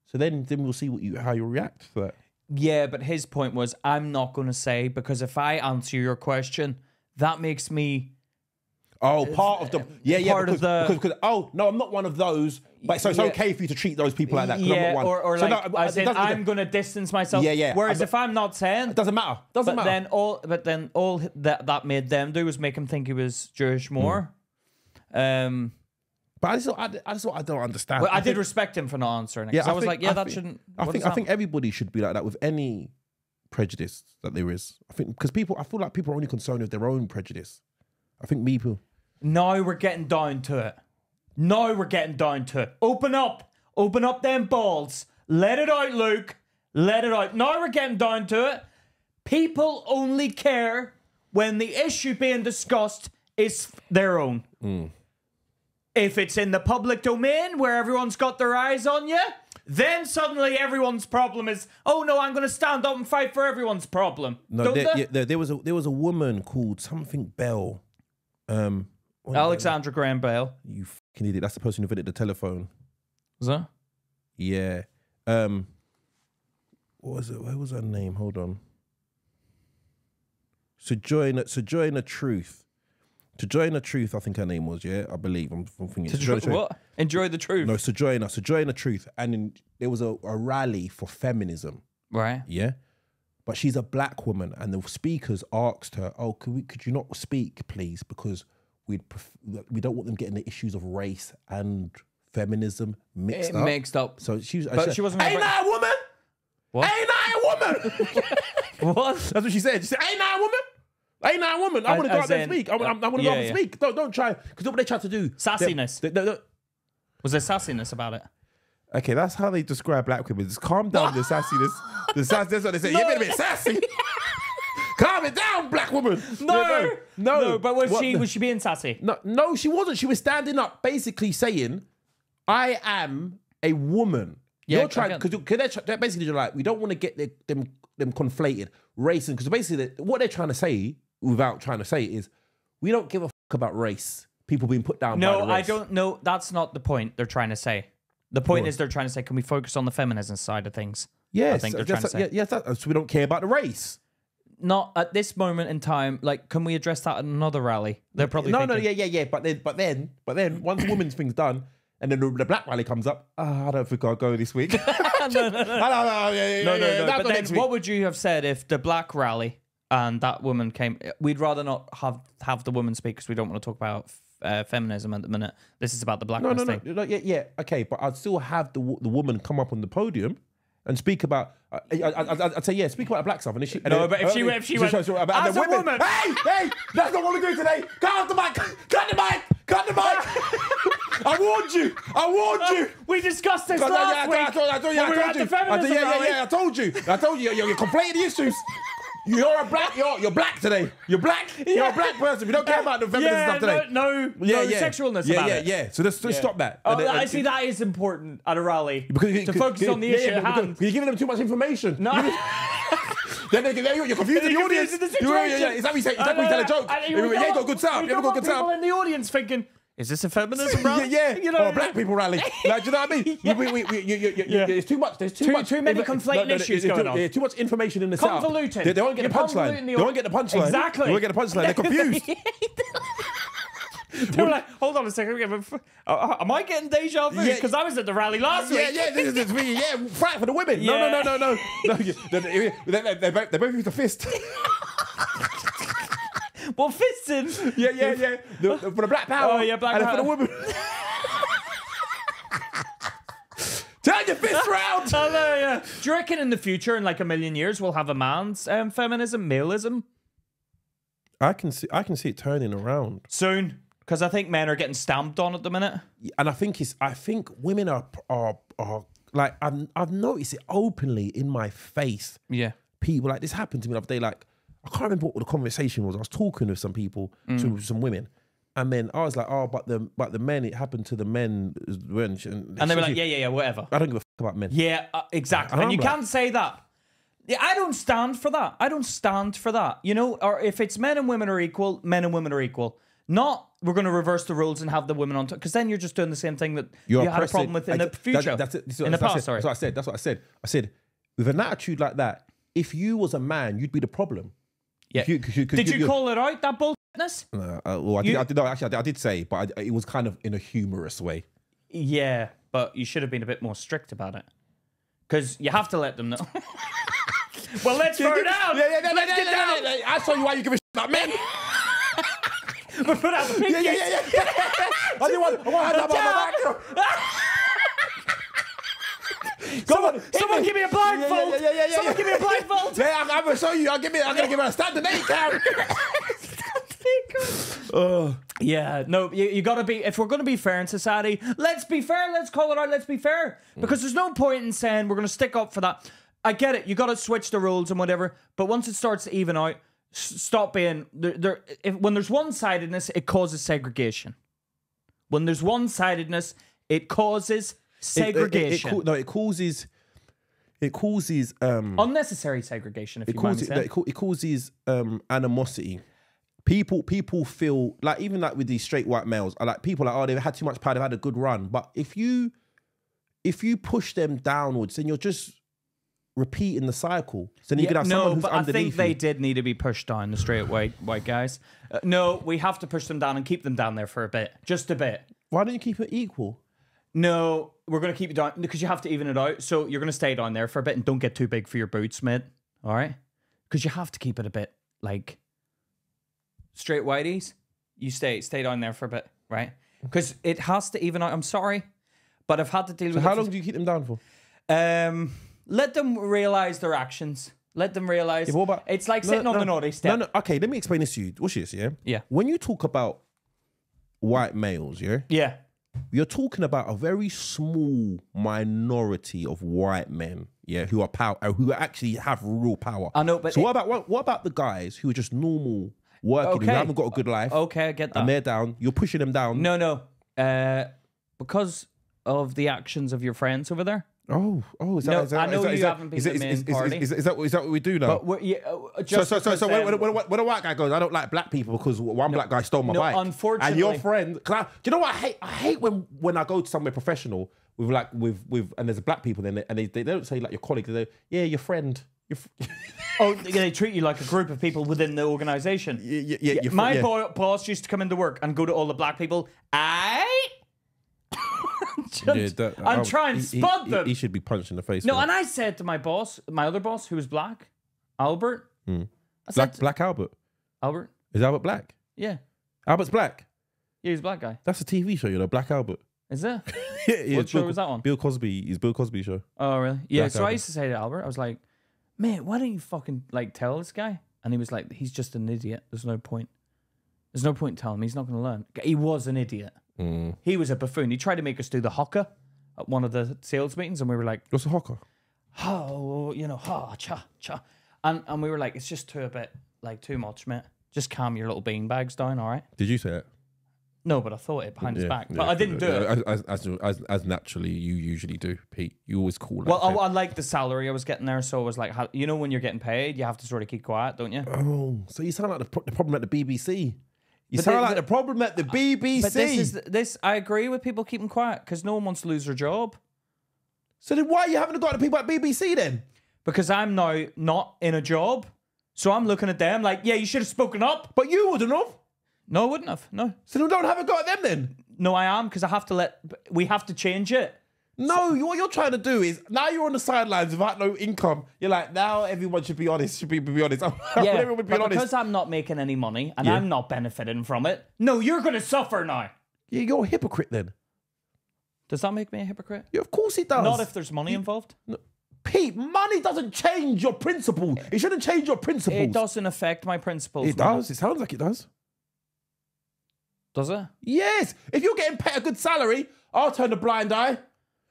So then we'll see how you react to that. Yeah, but his point was, I'm not going to say, because if I answer your question, that makes me... Oh, part of the... Yeah, because oh, no, I'm not one of those. But so it's okay for you to treat those people like that. Yeah, I'm not one. I'm going to distance myself. Yeah. Whereas if I'm not saying... It doesn't matter. Then all that made them do was make him think he was Jewish more. But I don't understand. Well, I did respect him for not answering it. Yeah, I was like, that shouldn't... I think everybody should be like that with any prejudice that there is. I think because I feel like people are only concerned with their own prejudice. I think people... Now we're getting down to it. Open up them balls. Let it out, Luke. Let it out. Now we're getting down to it. People only care when the issue being discussed is their own. If it's in the public domain where everyone's got their eyes on you, then suddenly everyone's problem is, oh no, I'm going to stand up and fight for everyone's problem. No, there was a woman called something Bell. Alexandra Graham Bell. You fucking idiot. That's the person who invented the telephone. Was that? Yeah. What was it? What was her name? Hold on. Sojourner Truth. Sojourner Truth, I think her name was, yeah? I believe. I'm thinking. What? Enjoy the Truth. No, Sojourner Truth. And there was a rally for feminism. Right. Yeah? But she's a black woman, and the speakers asked her, oh, could you not speak, please? Because we don't want them getting the issues of race and feminism mixed up. So she was... But she wasn't... Ain't I a woman? What? Ain't I a woman? What? That's what she said. She said, ain't I a woman? Ain't I a woman? I want to go out there and speak. I want to go out and speak. Don't try, because what they try to do. Sassiness. Was there sassiness about it? Okay, that's how they describe black women. Just calm down the sassiness. That's what they say. You've been a bit sassy. Calm it down, black woman. No. But was she being sassy? No, she wasn't. She was standing up, basically saying, I am a woman. Yeah, you're trying, because they're basically like, we don't want to get them conflated. Racing, because basically what they're trying to say, without trying to say it, is we don't give a fuck about race. People being put down by the race. No, I don't know. That's not the point they're trying to say. The point is they're trying to say, can we focus on the feminism side of things? Yes, I think they're trying to say. Yes, so we don't care about the race. Not at this moment in time. Like, can we address that at another rally? They're probably yeah. But then, once the women's thing's done, and then the black rally comes up, I don't think I'll go this week. No. But then, what would you have said if the black rally and that woman came? We'd rather not have the woman speak because we don't want to talk about feminism at the minute. This is about the blackness thing. No, yeah, okay, but I'd still have the woman come up on the podium and speak about. I'd say, yeah, speak about black stuff. And if she, no, but if she went, as a woman, hey, that's not what we're doing today. Cut the mic. I warned you. We discussed this last week. I told you. You're conflating the issues. You're black today. You're black. You're a black person. We don't care about the feminist stuff today. No sexualness about it. Yeah. So let's stop that. I see that is important at a rally to focus on the issue at hand. You're giving them too much information. No. Then you're confusing the audience. It's like we tell a joke. You ain't got good sound. You haven't got good sound. People in the audience thinking, is this a feminism rally? Yeah. You know, or a black people rally. Like, do you know what I mean? There's too much. There's too many conflating issues going on. There's too much information in the South. Convoluted. They won't get the punchline. Exactly. They won't get the punchline. They're confused. They were like, hold on a second. Am I getting deja vu? Because I was at the rally last week. Yeah. Fight for the women. No. They both used a fist. Well, fisting. Yeah. For the black power. Oh, yeah, black power. And for the women. Turn your fist round. Oh, no, yeah. Do you reckon in the future, in like a million years, we'll have a man's feminism, maleism? I can see it turning around soon, because I think men are getting stamped on at the minute. And I think women are like, I've noticed it openly in my face. Yeah. People, like, this happened to me the other day, like, I can't remember what the conversation was. I was talking with some people, to some women, and then I was like, "Oh, but the men, it happened to the men." And they were like, "Yeah, whatever." I don't give a fuck about men. Yeah, exactly. And you can't say that. Yeah, I don't stand for that. You know, or if it's men and women are equal, men and women are equal. Not we're going to reverse the rules and have the women on top, because then you're just doing the same thing that you had a problem with in the future. That's what I said. I said, with an attitude like that, if you was a man, you'd be the problem. Yeah. Did you call it out, that bullshitness? I did say, but it was kind of in a humorous way. Yeah, but you should have been a bit more strict about it, because you have to let them know. Well, let's burn down. Let's get down. I saw you why you give a shit about men. We put out the pictures. Yeah. I want to have my Someone give me a blindfold. Yeah. Someone give me a blindfold. Yeah, I'm going to show you. I'm going to give her a standing 8 count. Yeah, no, you got to be, if we're going to be fair in society, let's be fair. Let's call it out. Let's be fair. Because there's no point in saying we're going to stick up for that. I get it. You got to switch the rules and whatever. But once it starts to even out, Stop being when there's one-sidedness, it causes segregation. When there's one-sidedness, it causes segregation. It causes unnecessary segregation. If it causes animosity. People feel like, even like with these straight white males, are like, people are like, oh, they've had too much power, they've had a good run. But if you push them downwards, then you're just repeating the cycle. So then you could have someone who's underneath. I think they did need to be pushed down, the straight white guys. No, we have to push them down and keep them down there for a bit, just a bit. Why don't you keep it equal? No, we're going to keep it down because you have to even it out. So you're going to stay down there for a bit and don't get too big for your boots, mate. All right? Because you have to keep it a bit like straight whiteys. You stay down there for a bit, right? Because it has to even out. I'm sorry, but I've had to deal with it. How long do you keep them down for? Let them realize their actions. Let them realize. It's like sitting on the naughty step. No. Okay, let me explain this to you. Watch this, yeah? Yeah. When you talk about white males, yeah? Yeah. You're talking about a very small minority of white men, yeah, who actually have real power. I know, but so what about the guys who are just normal working, who haven't got a good life? Okay, I get that. And they're down. You're pushing them down. No. Because of the actions of your friends over there. Oh, is that? I know you haven't been the main party. Is that what we do now? But so when a white guy goes, I don't like black people because one black guy stole my bike. Unfortunately, and your friend, do you know what I hate? I hate when I go to somewhere professional with and there's black people then, and they don't say like your colleague. They say, yeah, your friend. They treat you like a group of people within the organisation. Yeah. My boss used to come into work and go to all the black people. I'm trying to spot them. He should be punched in the face. No, and I said to my other boss, who was black, Albert. Black Albert. Albert? Is Albert black? Yeah. Albert's black? Yeah, he's a black guy. That's a TV show, Black Albert. Is it? Yeah. What show was that on? Bill Cosby. His Bill Cosby show. Oh, really? Yeah, Black so Albert. I used to say to Albert, I was like, man, why don't you fucking tell this guy? And he was like, he's just an idiot. There's no point. There's no point telling him. He's not going to learn. He was an idiot. He was a buffoon. He tried to make us do the hokka at one of the sales meetings, and we were like, what's a hokka? Oh, cha. And we were like, it's just too much, mate. Just calm your little beanbags down, all right? Did you say it? No, but I thought it behind his back. But I didn't do it. As naturally you usually do, Pete. You always call Well, I liked the salary I was getting there, so I was like, when you're getting paid, you have to sort of keep quiet, don't you? Oh, so you sound like the problem at the BBC. You sound like the problem at the BBC. But this I agree with people keeping quiet because no one wants to lose their job. So then why are you having to go to the people at BBC then? Because I'm now not in a job. So I'm looking at them like, yeah, you should have spoken up. But you wouldn't have. No, I wouldn't have. No. So don't have a go at them then? No, I am, because we have to change it. No, what you're trying to do is, now you're on the sidelines without no income. You're like, now everyone should be honest. Should be honest. Everyone would be honest. Because I'm not making any money and I'm not benefiting from it. No, you're going to suffer now. Yeah, you're a hypocrite then. Does that make me a hypocrite? Yeah, of course it does. Not if there's money involved. No. Pete, money doesn't change your principle. It shouldn't change your principles. It doesn't affect my principles. It does. It sounds like it does. Does it? Yes. If you're getting paid a good salary, I'll turn a blind eye.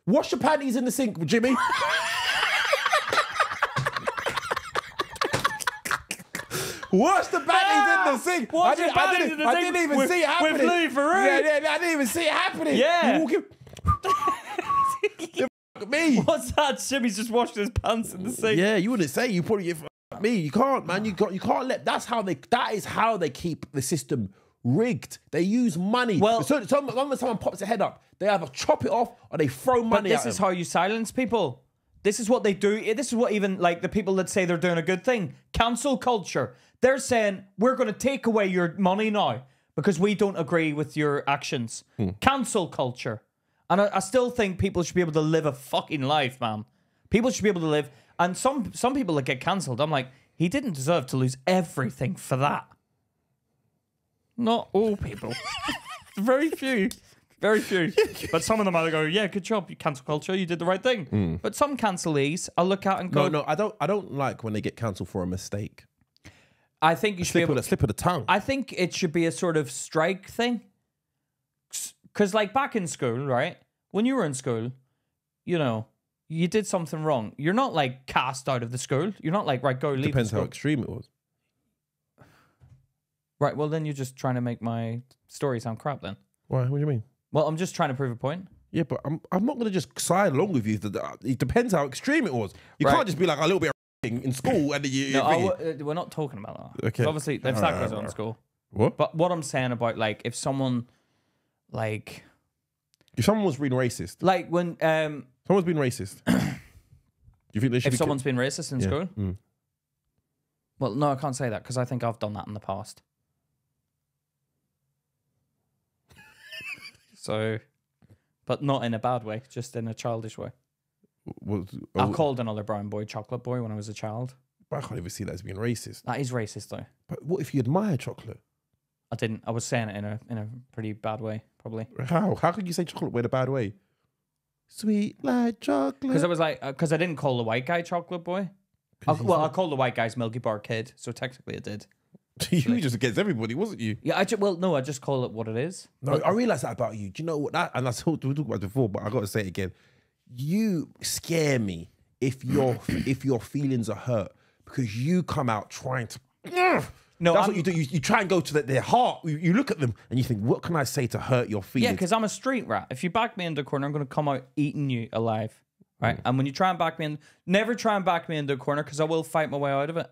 Wash your panties in the sink, Jimmy. Wash the panties in the sink. I didn't even see it happening. With Louis Theroux. Yeah, I didn't even see it happening. Yeah. You walking... me. What's that? Jimmy's just washing his pants in the sink. Yeah, you wouldn't say. You probably get me. You can't, man. You can't let. That is how they keep the system rigged. They use money. Well, so when someone pops their head up, they either chop it off or they throw money. But this is how you silence people. This is what they do. This is what even like the people that say they're doing a good thing. Cancel culture. They're saying we're going to take away your money now because we don't agree with your actions. Cancel culture. And I still think people should be able to live a fucking life, man. People should be able to live. And some people that get cancelled, I'm like, he didn't deserve to lose everything for that. Not all people. Very few. Very few. But some of them I go, yeah, good job. You cancel culture. You did the right thing. But some cancelees, I look at and go, no. I don't like when they get cancelled for a mistake. I think you should be able to slip of the tongue. I think it should be a sort of strike thing. Because like back in school, right? When you were in school, you did something wrong. You're not like cast out of the school. You're not like, right, go leave Depends the school. how extreme it was. Right, well, then you're just trying to make my story sound crap then. Why? What do you mean? Well, I'm just trying to prove a point. Yeah, but I'm not going to just side along with you. It depends how extreme it was. You can't just be like a little bit of in school and then you... No, we're not talking about that. Okay. Obviously, if that goes on in school. What? But what I'm saying about, like, if someone, like... If someone was being racist... Like, when... someone's been racist. Do you think they should If someone's been racist in school? Mm. Well, no, I can't say that because I think I've done that in the past. So... But not in a bad way, just in a childish way. I called another brown boy chocolate boy when I was a child. But I can't even see that as being racist. That is racist, though. But what if you admire chocolate? I didn't. I was saying it in a pretty bad way, probably. How? How could you say chocolate in a bad way? Sweet like chocolate. Because I was like, because I didn't call the white guy chocolate boy. I called the white guy's Milky Bar kid, so technically I did. You were just against everybody, wasn't you? Yeah, I just call it what it is. No, I realised that about you. Do you know what that? And we talked about it before, but I got to say it again. You scare me if your feelings are hurt because you come out trying to. No, that's what you do. You try and go to their heart. You look at them and you think, what can I say to hurt your feelings? Yeah, because I'm a street rat. If you back me into a corner, I'm going to come out eating you alive, right? And when you try and back me in, never try and back me into a corner because I will fight my way out of it.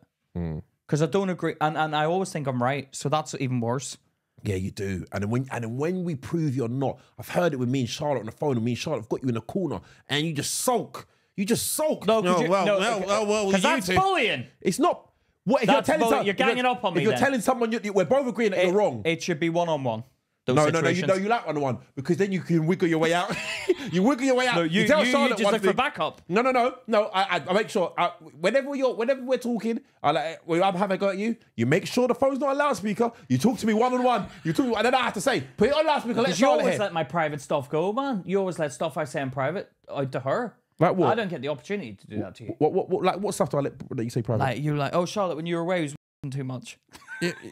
Because I don't agree, and I always think I'm right, so that's even worse. Yeah, you do. And when we prove you're not, I've heard it with me and Charlotte on the phone, and me and Charlotte have got you in a corner, and you just sulk. You just sulk. No, because that's bullying. It's not. What if you're telling someone, you're ganging up on me? If you're telling someone we're both agreeing that you're wrong. It should be one-on-one. No, you like one-on-one because then you can wiggle your way out. You wiggle your way out. No, you tell Charlotte you just look for backup. No. I make sure whenever we're talking, I'm having a go at you. You make sure the phone's not on loudspeaker. You talk to me one-on-one. And then I have to say, put it on loudspeaker. Let you Charlotte always hear. let my private stuff go, man. You always let stuff I say in private out to her. Like what? I don't get the opportunity to do that to you. What stuff do I let you say private? Like you're like, oh Charlotte, when you were away, you was too much.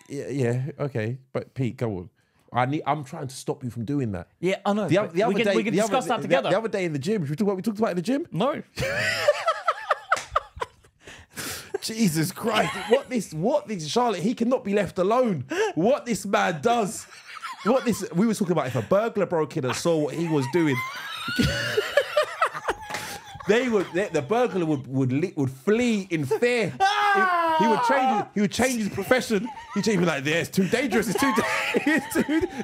Yeah, okay, but Pete, go on. I'm trying to stop you from doing that. Yeah, I know. We can discuss that together. The other day in the gym, we talked about it in the gym? No. Jesus Christ. What this Charlotte, he cannot be left alone. What this man does. We were talking about if a burglar broke in and saw what he was doing. The burglar would flee in fear. He would change his profession. He'd be like, "Yeah, it's too dangerous. It's too dangerous.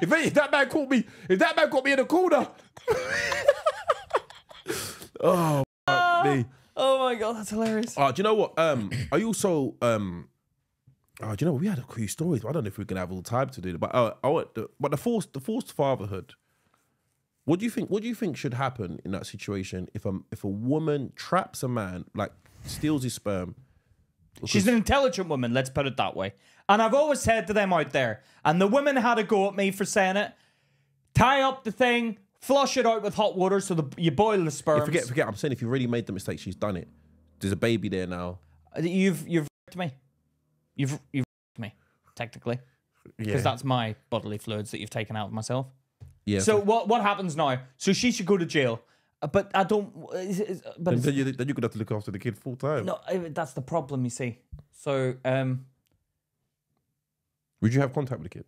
If that man caught me in the corner." Oh, me. Oh my god, that's hilarious. Do you know what? I also do you know what? We had a few stories. I don't know if we're gonna have all the time to do it, but the forced fatherhood. What do you think should happen in that situation if a woman traps a man, like steals his sperm? She's an intelligent woman, let's put it that way. And I've always said to them out there, and the women had a go at me for saying it, tie up the thing, flush it out with hot water so you boil the sperm. Yeah, forget. I'm saying if you've already made the mistake, she's done it. There's a baby there now. You've f***ed me. You've f***ed me, technically. Because that's my bodily fluids that you've taken out of myself. Yeah. So what happens now? So she should go to jail. But I don't. But then you're gonna have to look after the kid full time. No, that's the problem. You see. So. Would you have contact with the kid?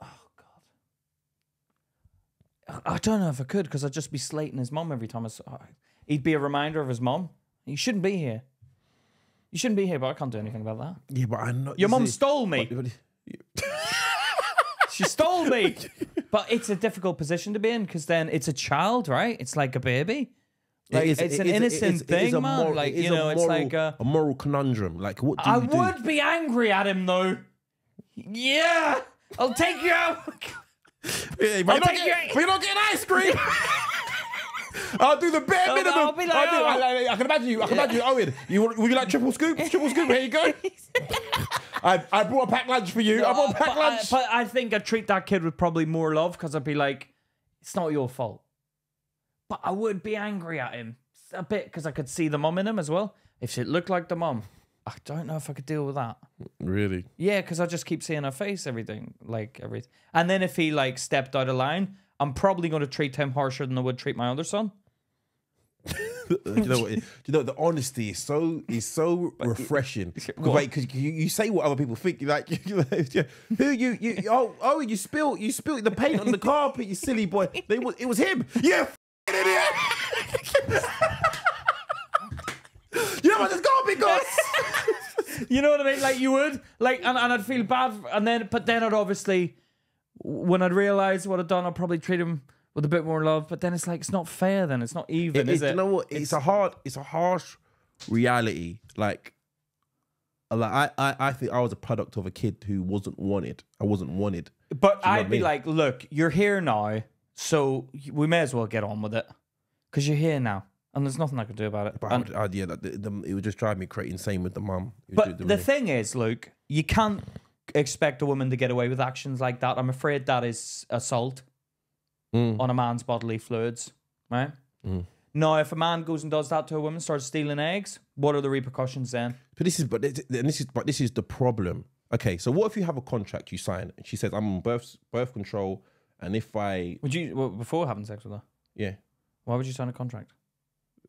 Oh God. I don't know if I could because I'd just be slating his mum every time I saw. He'd be a reminder of his mum. You shouldn't be here. You shouldn't be here, but I can't do anything about that. Yeah, but I'm not. Your mum stole me. She stole me. But it's a difficult position to be in because then it's a child, right? It's like a baby. Like it's an innocent thing, man. Like it's like a moral conundrum. Like what do I you do? would be angry at him though. Yeah, I'll take you out. Yeah, but you're not getting ice cream. I'll do the bare minimum. I'll be like, I can imagine you. Owen, would you like triple scoop? Triple scoop. Here you go. I brought a packed lunch for you. No, I brought a packed lunch. But I think I'd treat that kid with probably more love because I'd be like, it's not your fault. But I would be angry at him a bit because I could see the mum in him as well. If it looked like the mum, I don't know if I could deal with that. Really? Yeah, because I just keep seeing her face, everything. And then if he stepped out of line, I'm probably going to treat him harsher than I would treat my other son. you know what? You know the honesty is so refreshing. Because you say what other people think. Like who you spilt the paint on the carpet, you silly boy. It was him. Yeah, idiot. You know what? There's got to be God. You know what I mean? Like you would, like, and I'd feel bad, but then I'd obviously, when I'd realise what I'd done, I'd probably treat him with a bit more love. But then it's like, it's not fair. Then it's not even, is it? You know what? It's a harsh reality. Like I think I was a product of a kid who wasn't wanted. I wasn't wanted. But I'd be like, look, you're here now, so we may as well get on with it, because you're here now. And there's nothing I could do about it. But it would just drive me crazy insane with the mum. But the thing is, Luke, you can't expect a woman to get away with actions like that. I'm afraid that is assault on a man's bodily fluids, right? Now, if a man goes and does that to a woman, starts stealing eggs, what are the repercussions then? But this is the problem. Okay, so what if you have a contract you sign and she says, I'm on birth control, and if I before having sex with her? Yeah. Why would you sign a contract?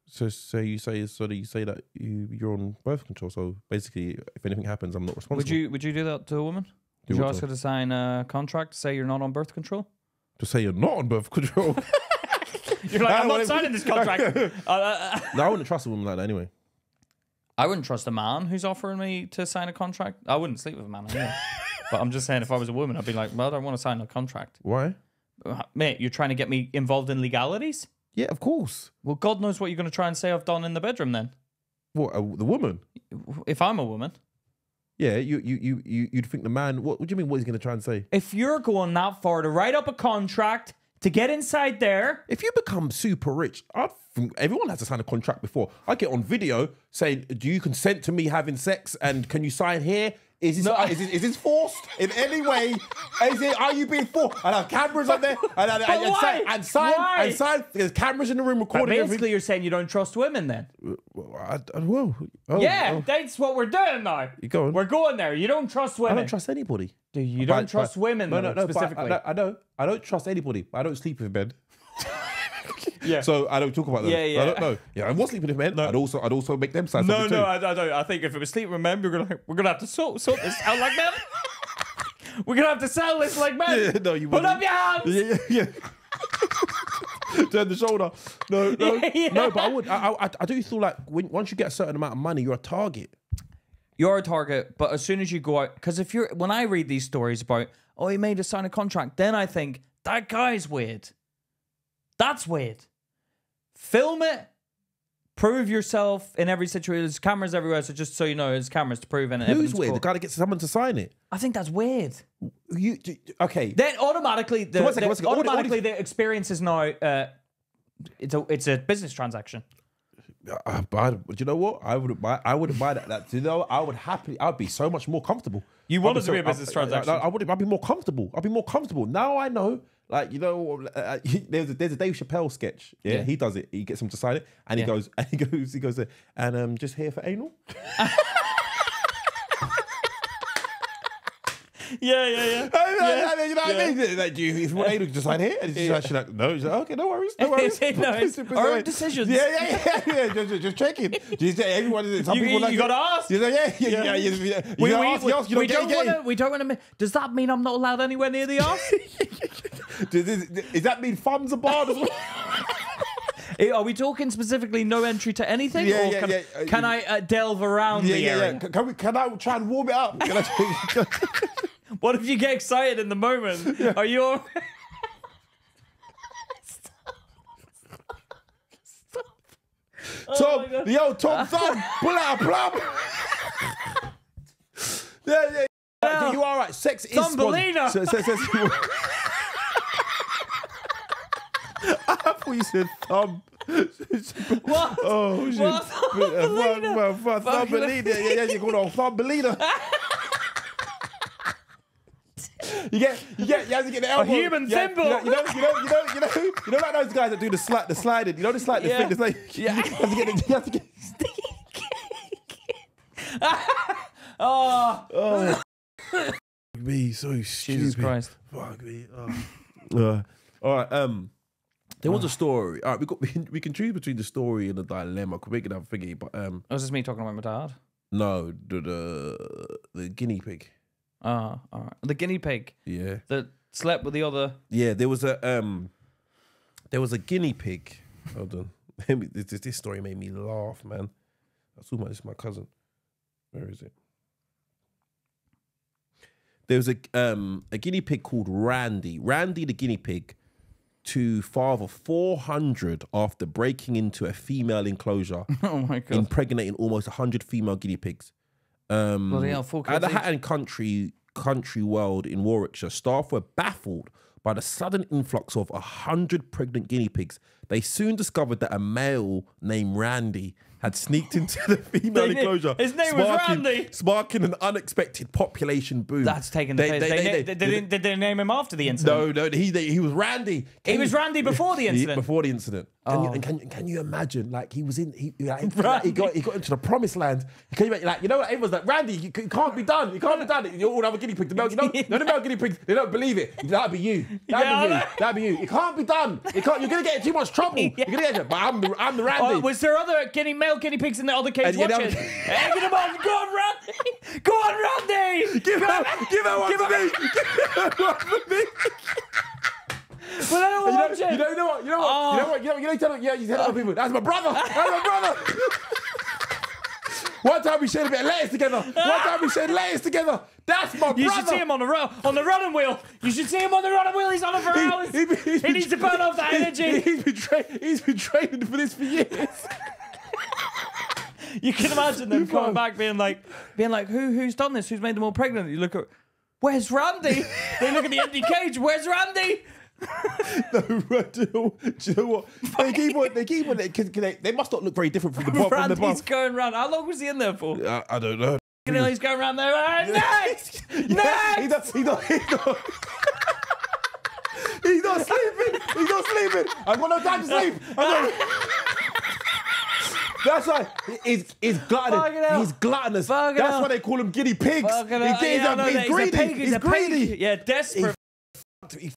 So you say that you're on birth control. So basically, if anything happens, I'm not responsible. Would you do that to a woman? Would you ask her to sign a contract to say you're not on birth control? To say you're not on birth control? You're like, I'm not signing this contract. No, I wouldn't trust a woman like that anyway. I wouldn't trust a man who's offering me to sign a contract. I wouldn't sleep with a man anyway. But I'm just saying, if I was a woman, I'd be like, well, I don't want to sign a contract. Why? Mate, you're trying to get me involved in legalities? Yeah, of course. Well, God knows what you're going to try and say I've done in the bedroom then. What, the woman? If I'm a woman. Yeah, you'd think the man, what do you mean what he's going to try and say? If you're going that far to write up a contract to get inside there. If you become super rich, I think everyone has to sign a contract before. I get on video saying, do you consent to me having sex, and can you sign here? Is this forced in any way? Are you being forced? And I have cameras on there. And sign. There's cameras in the room recording. But basically, you're saying you don't trust women then? That's what we're doing now. You going? We're going there. You don't trust women. I don't trust anybody. You don't trust women, no, specifically. I don't trust anybody. I don't sleep with men. Yeah. So I don't talk about them. Yeah. I don't know. Yeah, I was sleeping with men. No. I'd also make them sign something too. I don't. I think if it was sleeping with men, we're gonna have to sort this out like men. We're gonna have to sell this like men. Yeah, no, you wouldn't. Put up your hands. Yeah. Turn the shoulder. No. But I would. I do feel like once you get a certain amount of money, you're a target. You're a target, but as soon as you go out, because when I read these stories about, oh, he made us sign a contract, then I think that guy's weird. That's weird. Film it. Prove yourself in every situation. There's cameras everywhere, so just so you know, there's cameras to prove it. Who's weird? The guy that gets someone to sign it. I think that's weird. Okay. Then automatically, the experience is now. It's a business transaction. But you know what? I wouldn't buy that. You know, I'd be so much more comfortable. You want it to be a business transaction? I'd be more comfortable. Now I know. Like, you know, there's a Dave Chappelle sketch. Yeah, he does it. He gets him to sign it, and he goes, and just here for anal. Yeah. You know what I mean? Like, if you want anal, just sign here. And she's like, no. She's like, okay, no worries. It's our own decisions. Yeah. Just checking. Everyone, some people like you got to ask. We don't want to. Does that mean I'm not allowed anywhere near the arse? Does that mean thumbs are barred as well? Are we talking specifically no entry to anything? Yeah. Can I delve around the area? Yeah. Can I try and warm it up? What if you get excited in the moment? Yeah. Are you all... Stop. Tom, son, pull out a plum. Yeah. You are right. Sex is Thumbelina. I thought you said thumb. What? Oh, shit. What? Thumbelina. Yeah, you're going on Thumbelina. You have to get the elbow. A human thimble. You know like those guys that do the sliding. You know the sliding thing. It's like you have to get. Oh. Me so stupid. Jesus Christ. Fuck me. All right. There was a story. All right, we can choose between the story and the dilemma. We're gonna have a thingy, but was this me talking about my dad? no, the guinea pig. All right. The guinea pig. Yeah, That slept with the other. yeah. There was a guinea pig. Hold on, this story made me laugh, man. I saw this is my cousin. Where is it? There was a guinea pig called Randy. Randy the guinea pig to father 400 after breaking into a female enclosure, Oh my god. impregnating almost 100 female guinea pigs. Bloody hell, 4 At the kids each. Hatton Country World in Warwickshire, staff were baffled by the sudden influx of 100 pregnant guinea pigs. They soon discovered that a male named Randy had sneaked into the female enclosure. His name was Randy. Sparking an unexpected population boom. That's taking the piss. Did they name him after the incident? No, he was Randy. He was Randy before the incident. Before the incident. Can you imagine? Like he was in. He got into the promised land. Can you imagine, like, you know what? Everyone's like, Randy, it can't be done. It can't be done. You're all another guinea pig. The male, the male guinea pigs. They don't believe it. That'd be you. That'd be you. It can't be done. It can't. You're gonna get in too much trouble. You're gonna get it. But I'm the Randy. Was there other male guinea pigs in the other cage watching? Hey, get him on. Go on, Randy. Go on, Randy. Give her one for me. Give her one for me. Well, I don't watch it. You know what? You tell other people. That's my brother. That's my brother. One time we shared a bit of lettuce together. That's my brother. You should see him on the running wheel. You should see him on the running wheel. He's on it for hours. He needs to burn off that energy. He's been training for this for years. You can imagine them coming back being like, who's done this? Who's made them all pregnant? You look at, where's Randy? They look at the empty cage. Where's Randy? No, do you know what? They keep on. They must not look very different from the bottom. Randy's going round. How long was he in there for? I don't know. He's going round there. Next! Next! He's not sleeping. He's not sleeping. I've got no time to sleep. That's why he's gluttonous. He's gluttonous. That's why they call him guinea pigs. He's greedy. He's greedy. Yeah, desperate. You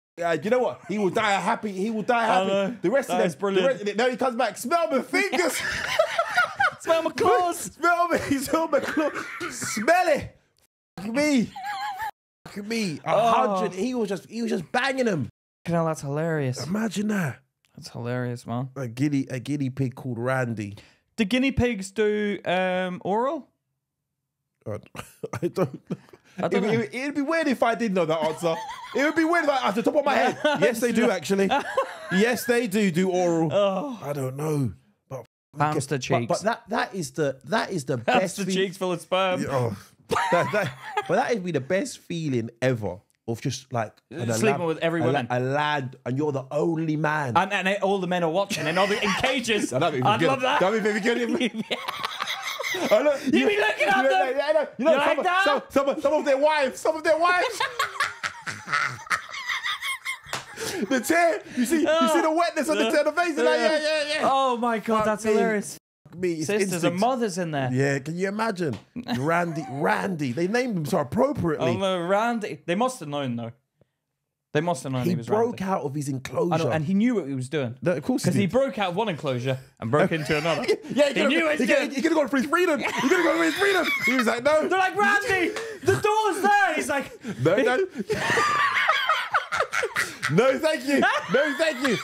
know what? He will die happy. The rest of them, brilliant. Now he comes back. Smell my fingers. Smell my claws. Smell my claws. Smell it. Fuck me. 100. He was just banging them. That's hilarious. Imagine that. That's hilarious, man. A guinea pig called Randy. Do guinea pigs do oral? I don't know. It'd be weird if I did know that answer. It would be weird if off the top of my head. Yes, they do actually. Yes, they do oral. Oh. I don't know. But hamster cheeks. But that is the best. Hamster cheeks full of sperm. Oh, but that would be the best feeling ever. Of just like sleeping with every woman, a lad, and you're the only man, and all the men are watching, and all the in cages. I'd love that. That'd be good. You'd be looking at them. You know, some of their wives. The tear, you see the wetness on the face. Yeah. Oh my god, that's hilarious. Me, sisters and mothers in there. Yeah, can you imagine? Randy. They named him so appropriately. Oh no, Randy. They must have known though. They must have known he was broke Randy. out of his enclosure. And he knew what he was doing. No, of course because he broke out of one enclosure and broke into another. Yeah, he knew it. He could have gone for his freedom. He was like, no. They're like, Randy, the door's there. He's like, no. No, thank you.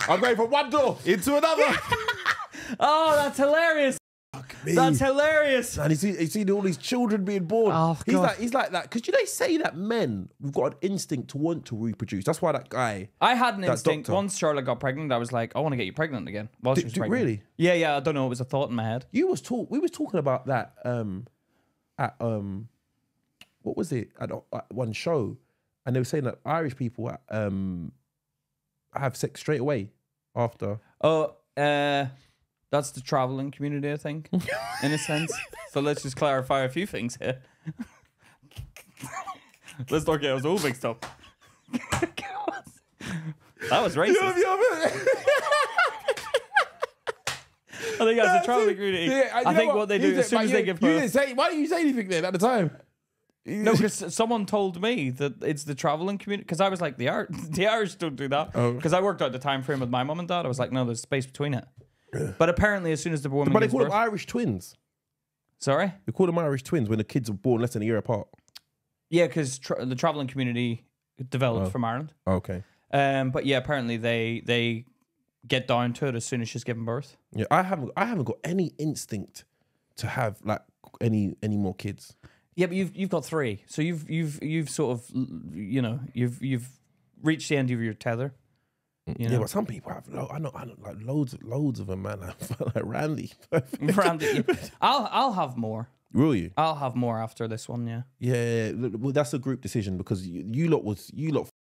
I'm going from one door into another. Oh, that's hilarious. That's hilarious. And he's seen all these children being born. Oh, he's like that. Because they say that men, we've got an instinct to want to reproduce. That's why that guy. I had an instinct. Once Charlotte got pregnant, I was like, I want to get you pregnant again. While she was pregnant. Really? Yeah. I don't know. It was a thought in my head. We was talking about that at what was it? At one show. And they were saying that Irish people have sex straight away after. That's the traveling community, I think, in a sense. So let's just clarify a few things here. Let's not get us all mixed up. That was racist. I think that's a traveling community. I think what they do as soon as they give birth. Why didn't you say anything then at the time? No, because someone told me that it's the traveling community. Because I was like, the Irish don't do that. Because I worked out the time frame with my mum and dad. I was like, no, there's space between it. But apparently, as soon as the woman But they gives call birth, them Irish twins. Sorry? They call them Irish twins when the kids are born less than a year apart. Yeah, because the traveling community developed from Ireland. Okay. But yeah, apparently they get down to it as soon as she's given birth. Yeah, I haven't got any instinct to have like any more kids. Yeah, but you've got 3, so you've sort of you've reached the end of your tether. You know? Yeah, but some people have. I know like loads of them, man. Like Randy. Randy, yeah. I'll have more. Will you? I'll have more after this one. Yeah. Yeah. Well, that's a group decision because you lot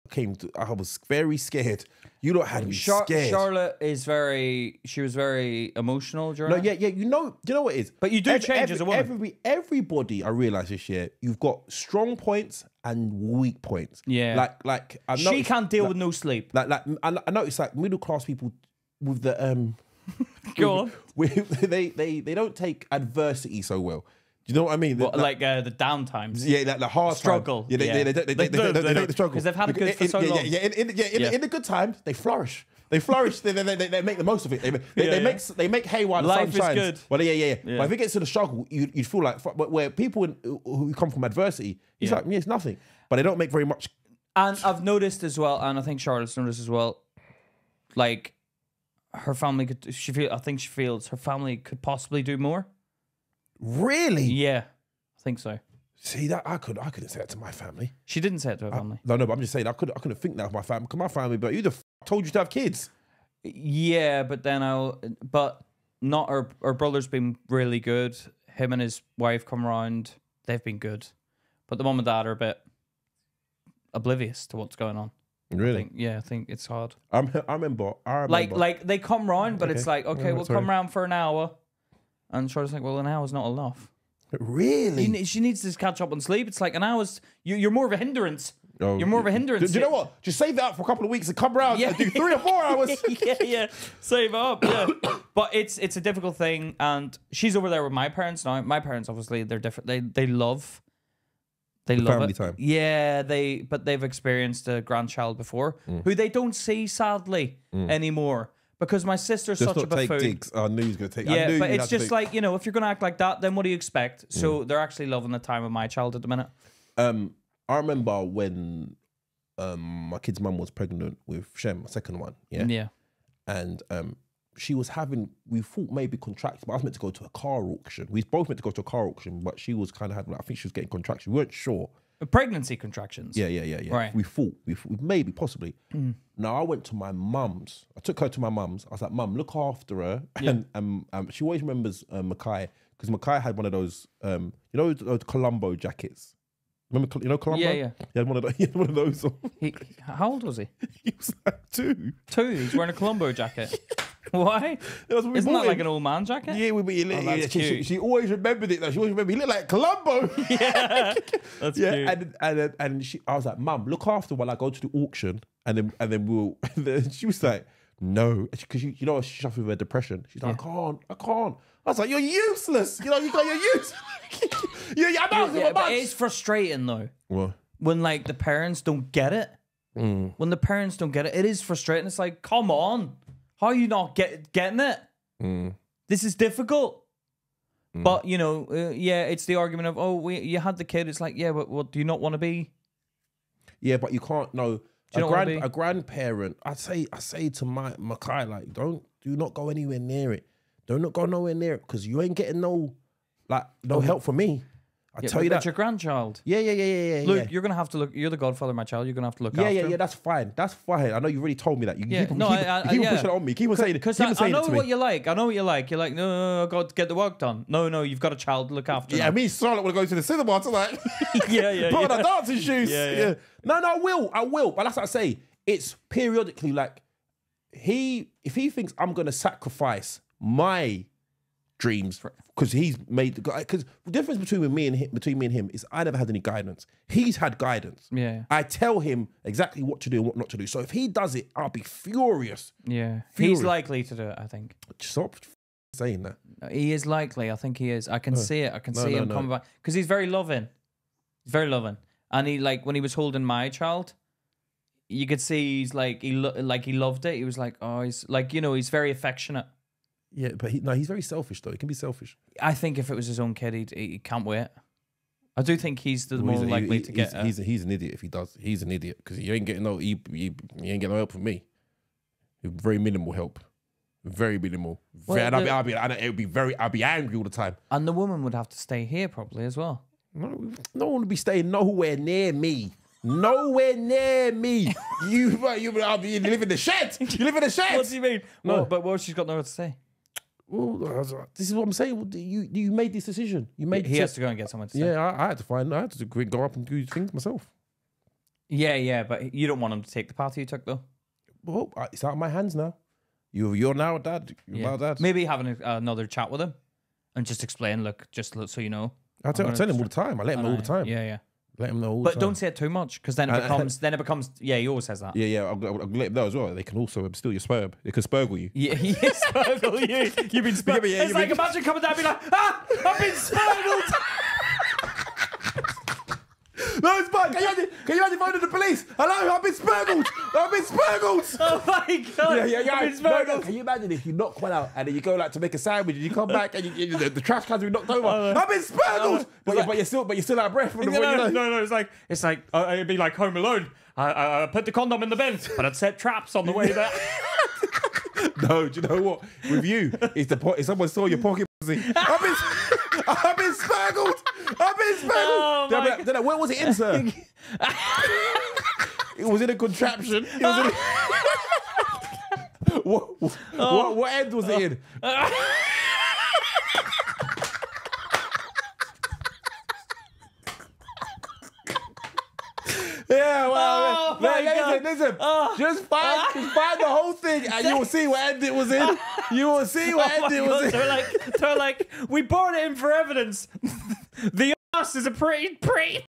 came to. I was very scared. You lot had me scared. Charlotte she was very emotional during. No, yeah. You know what it is. But you do change as a woman. Everybody, I realised this year, you've got strong points and weak points. Yeah. Like I she can't deal with no sleep. Like I noticed like middle class people with the Go on. They don't take adversity so well. Do you know what I mean? Like the down times. Yeah, like the hard struggle. Time. Yeah, they don't struggle because they've had it good for so long. In the good times, they flourish. They flourish. They make the most of it. They make hay while the sun shines. Life is good. Well, yeah. But if it gets to the struggle, you'd feel like where people who come from adversity, it's like it's nothing. But they don't make very much. And I've noticed as well, and I think Charlotte's noticed as well, like her family I think she feels her family could possibly do more. Really? Yeah, I think so. See that I couldn't say that to my family. She didn't say it to her family. No, but I'm just saying I couldn't think that of my family. Because my family, but who the told you to have kids? Yeah, but then not her brother's been really good. Him and his wife come around. They've been good, but the mum and dad are a bit oblivious to what's going on. Really? I think it's hard. I remember. Like they come round, but it's like okay, we'll come round for an hour. And Charlotte's like, well, an hour's not enough. Really? She needs to catch up on sleep. It's like an hour's... You're more of a hindrance. Oh, you're more of a hindrance. Do you know what? Just save that for a couple of weeks and come round and do 3 or 4 hours. yeah. Save up, yeah. But it's a difficult thing. And she's over there with my parents now. My parents, obviously, they're different. They love family it. time. Yeah, but they've experienced a grandchild before who they don't see, sadly, anymore. Because my sister's such a buffoon. Digs. I knew he was going to take. Yeah, but it's just like, if you're going to act like that, then what do you expect? So they're actually loving the time of my child at the minute. I remember when my kid's mum was pregnant with Shem, my second one. Yeah. And she was we thought maybe contractions, but I was meant to go to a car auction. We both meant to go to a car auction, but she was kind of I think she was getting contractions. We weren't sure. Pregnancy contractions. Yeah. Right. We thought, maybe, possibly. Now I went to my mum's. I took her to my mum's. I was like, Mum, look after her. And she always remembers Mackay because Mackay had one of those, those Colombo jackets. Remember, Colombo? Yeah. He had one of those. How old was he? He was like 2. 2. He's wearing a Colombo jacket. Why? Isn't that like an old man jacket? Yeah, she always remembered it though. She always remembered he looked like Columbo. Yeah, that's cute. And I was like, Mum, look after while I go to the auction, and then we'll. And then she was like, no, because you know she suffers with her depression. She's like, I can't. I was like, you're useless. You're useless. But it's frustrating though. What? When like the parents don't get it. When the parents don't get it, it is frustrating. It's like, come on. How are you not getting it? This is difficult. But, it's the argument of, you had the kid. It's like, yeah, but what do you not want to be? Yeah, but you can't, no. A grandparent, I say to my Mackay, like, do not go anywhere near it. Do not go nowhere near it because you ain't getting no help from me. I tell you that. That's your grandchild. Yeah. Look, you're going to have to look. You're the godfather of my child. You're going to have to look after him. Yeah, that's fine. I know you already told me that. You keep pushing it on me. Keep on saying it. Because I know what you like. I know what you like. You're like, no, I've got to get the work done. No, you've got a child to look after. Yeah, me and Charlotte want to go to the cinema tonight. Yeah. Put on our dancing shoes. Yeah. No, I will. But that's what I say. It's periodically like, if he thinks I'm going to sacrifice my dreams because he's made because the difference between me and him is I never had any guidance. He's had guidance. Yeah, I tell him exactly what to do and what not to do. So if he does it, I'll be furious. Yeah, he's likely to do it. I think. Stop saying that. He is likely. I think he is. I can see it. I can see him coming back because he's very loving. He's very loving. And he like when he was holding my child, you could see he's like he loved it. He was like, oh, he's like, you know, he's very affectionate. Yeah, but he's very selfish though. He can be selfish. I think if it was his own kid, he can't wait. I do think he's the more likely to get. He's an idiot if he does. He's an idiot because he ain't getting no he ain't getting no help from me. Very minimal help. Very minimal. Well, I'd be angry all the time. And the woman would have to stay here probably as well. No one would be staying nowhere near me. Nowhere near me. You live in the shed. You live in the shed. What do you mean? No. Well, but what she's got nowhere to stay. Well, this is what I'm saying. You made this decision. You made. He has to go and get someone to stay. Yeah, I had to go up and do things myself. Yeah, but you don't want him to take the path you took though. Well, it's out of my hands now. You're now dad. You're now dad. Maybe having another chat with him and just explain. Look, just so you know. I tell him all the time. I let him know all the time. Yeah. Let him know all the time. But don't say it too much because then it becomes. Yeah, he always says that. Yeah. I'll let him know as well. They can also steal your sperm. They can spurgle you. Yeah, spurgle you. You've been spurgled. It's like imagine coming down and be like, I've been spurgled. No, it's fine. Can you imagine phoning the police? Hello, I've been spurgled. I've been spurgled. Oh my god. Yeah. I've been spurgled. No, can you imagine if you knock one out and then you go like to make a sandwich and you come back and the trash cans be knocked over? I've been spurgled. But you're still out of breath from the No. It's like it'd be like Home Alone. I put the condom in the bin, but I'd set traps on the way there. No, do you know what? With you, if someone saw your pocket pussy. I've been spurgled. Oh where was it in, sir? It was in a contraption. What end was it in? Yeah, well, listen. Just find the whole thing, and you will see what end it was in. You will see what end it was in. They're like, we brought it in for evidence. The ass is a pretty fucking.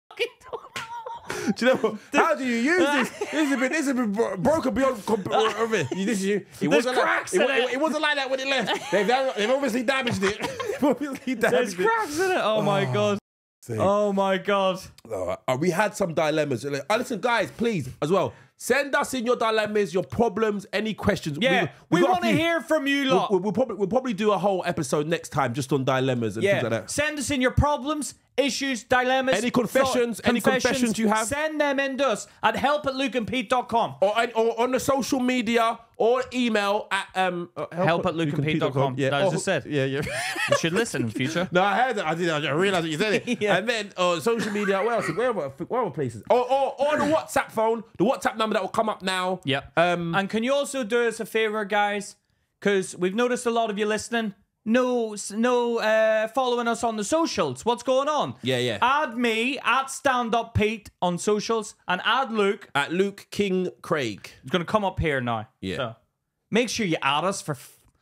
Do you know what? How do you use this? This has been broken beyond. It wasn't cracks in it. It wasn't like that when it left. They've obviously damaged it. There's cracks in it. Oh my god. Oh my god. We had some dilemmas. Listen, guys, please, as well, send us in your dilemmas, your problems, any questions. Yeah, we want to hear from you lot. We'll probably do a whole episode next time just on dilemmas and things like that. Send us in your problems, issues, dilemmas. Any confessions you have. Send them in to us at help@lukeandpete.com. Or on the social media or email at help@lukeandpete.com. Yeah. That I just said. Yeah. You should listen in future. No, I heard it. I realised that you said it. Yeah. And then social media, where else? Where other places? Or the WhatsApp phone, the WhatsApp number that will come up now. Yep. And can you also do us a favour, guys? Because we've noticed a lot of you listening. No, following us on the socials. What's going on? Yeah. Add me at Stand Up Pete on socials and add Luke at Luke King Craig. It's going to come up here now. Yeah. So make sure you add us for.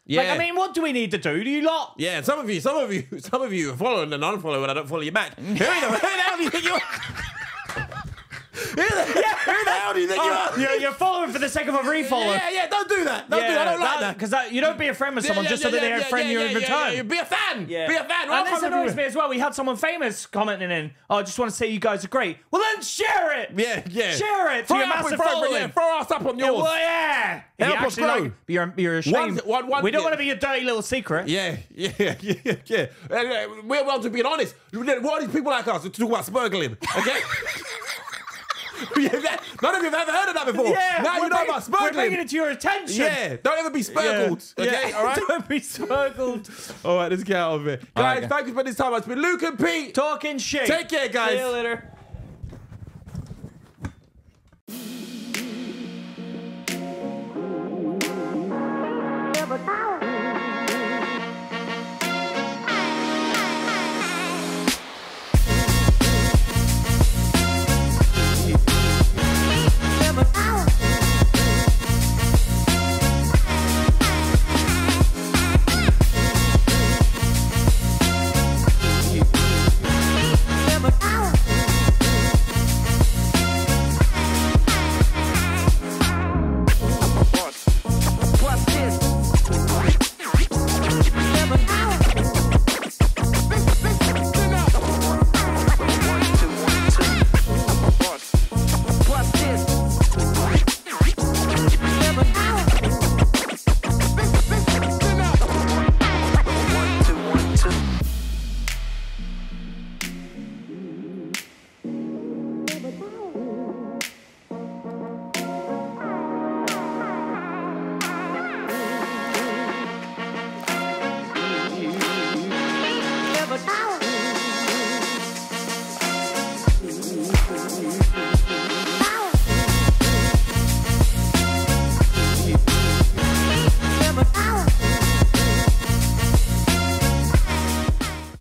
Yeah. Like, I mean, what do we need to do? Do you lot? Yeah. Some of you are following and unfollowing, and I don't follow you back. Who the hell do you think you are? Who the hell do you think you are? You're following for the sake of a refollow. Yeah, don't do that. Don't do that. I don't like that. Because you don't be a friend with someone just so that they're a friend you in return. Be a fan. Yeah. Be a fan. And this annoys me as well. We had someone famous commenting in, I just want to say you guys are great. Well, then share it. Yeah. Share it to your massive following. Throw us up on yours. Well, yeah. Help us grow. You're ashamed. We don't want to be a dirty little secret. Yeah. We're well to being honest. What are these people like us to talk about spurgling? Okay. None of you have ever heard of that before. Yeah, now you know about spurgling. We're bringing it to your attention. Yeah, don't ever be spurgled. Yeah. Okay, all right? Don't be spurgled. All right, let's get out of it. Guys, thank you for this time. It's been Luke and Pete. Talking shit. Take care, guys. See you later.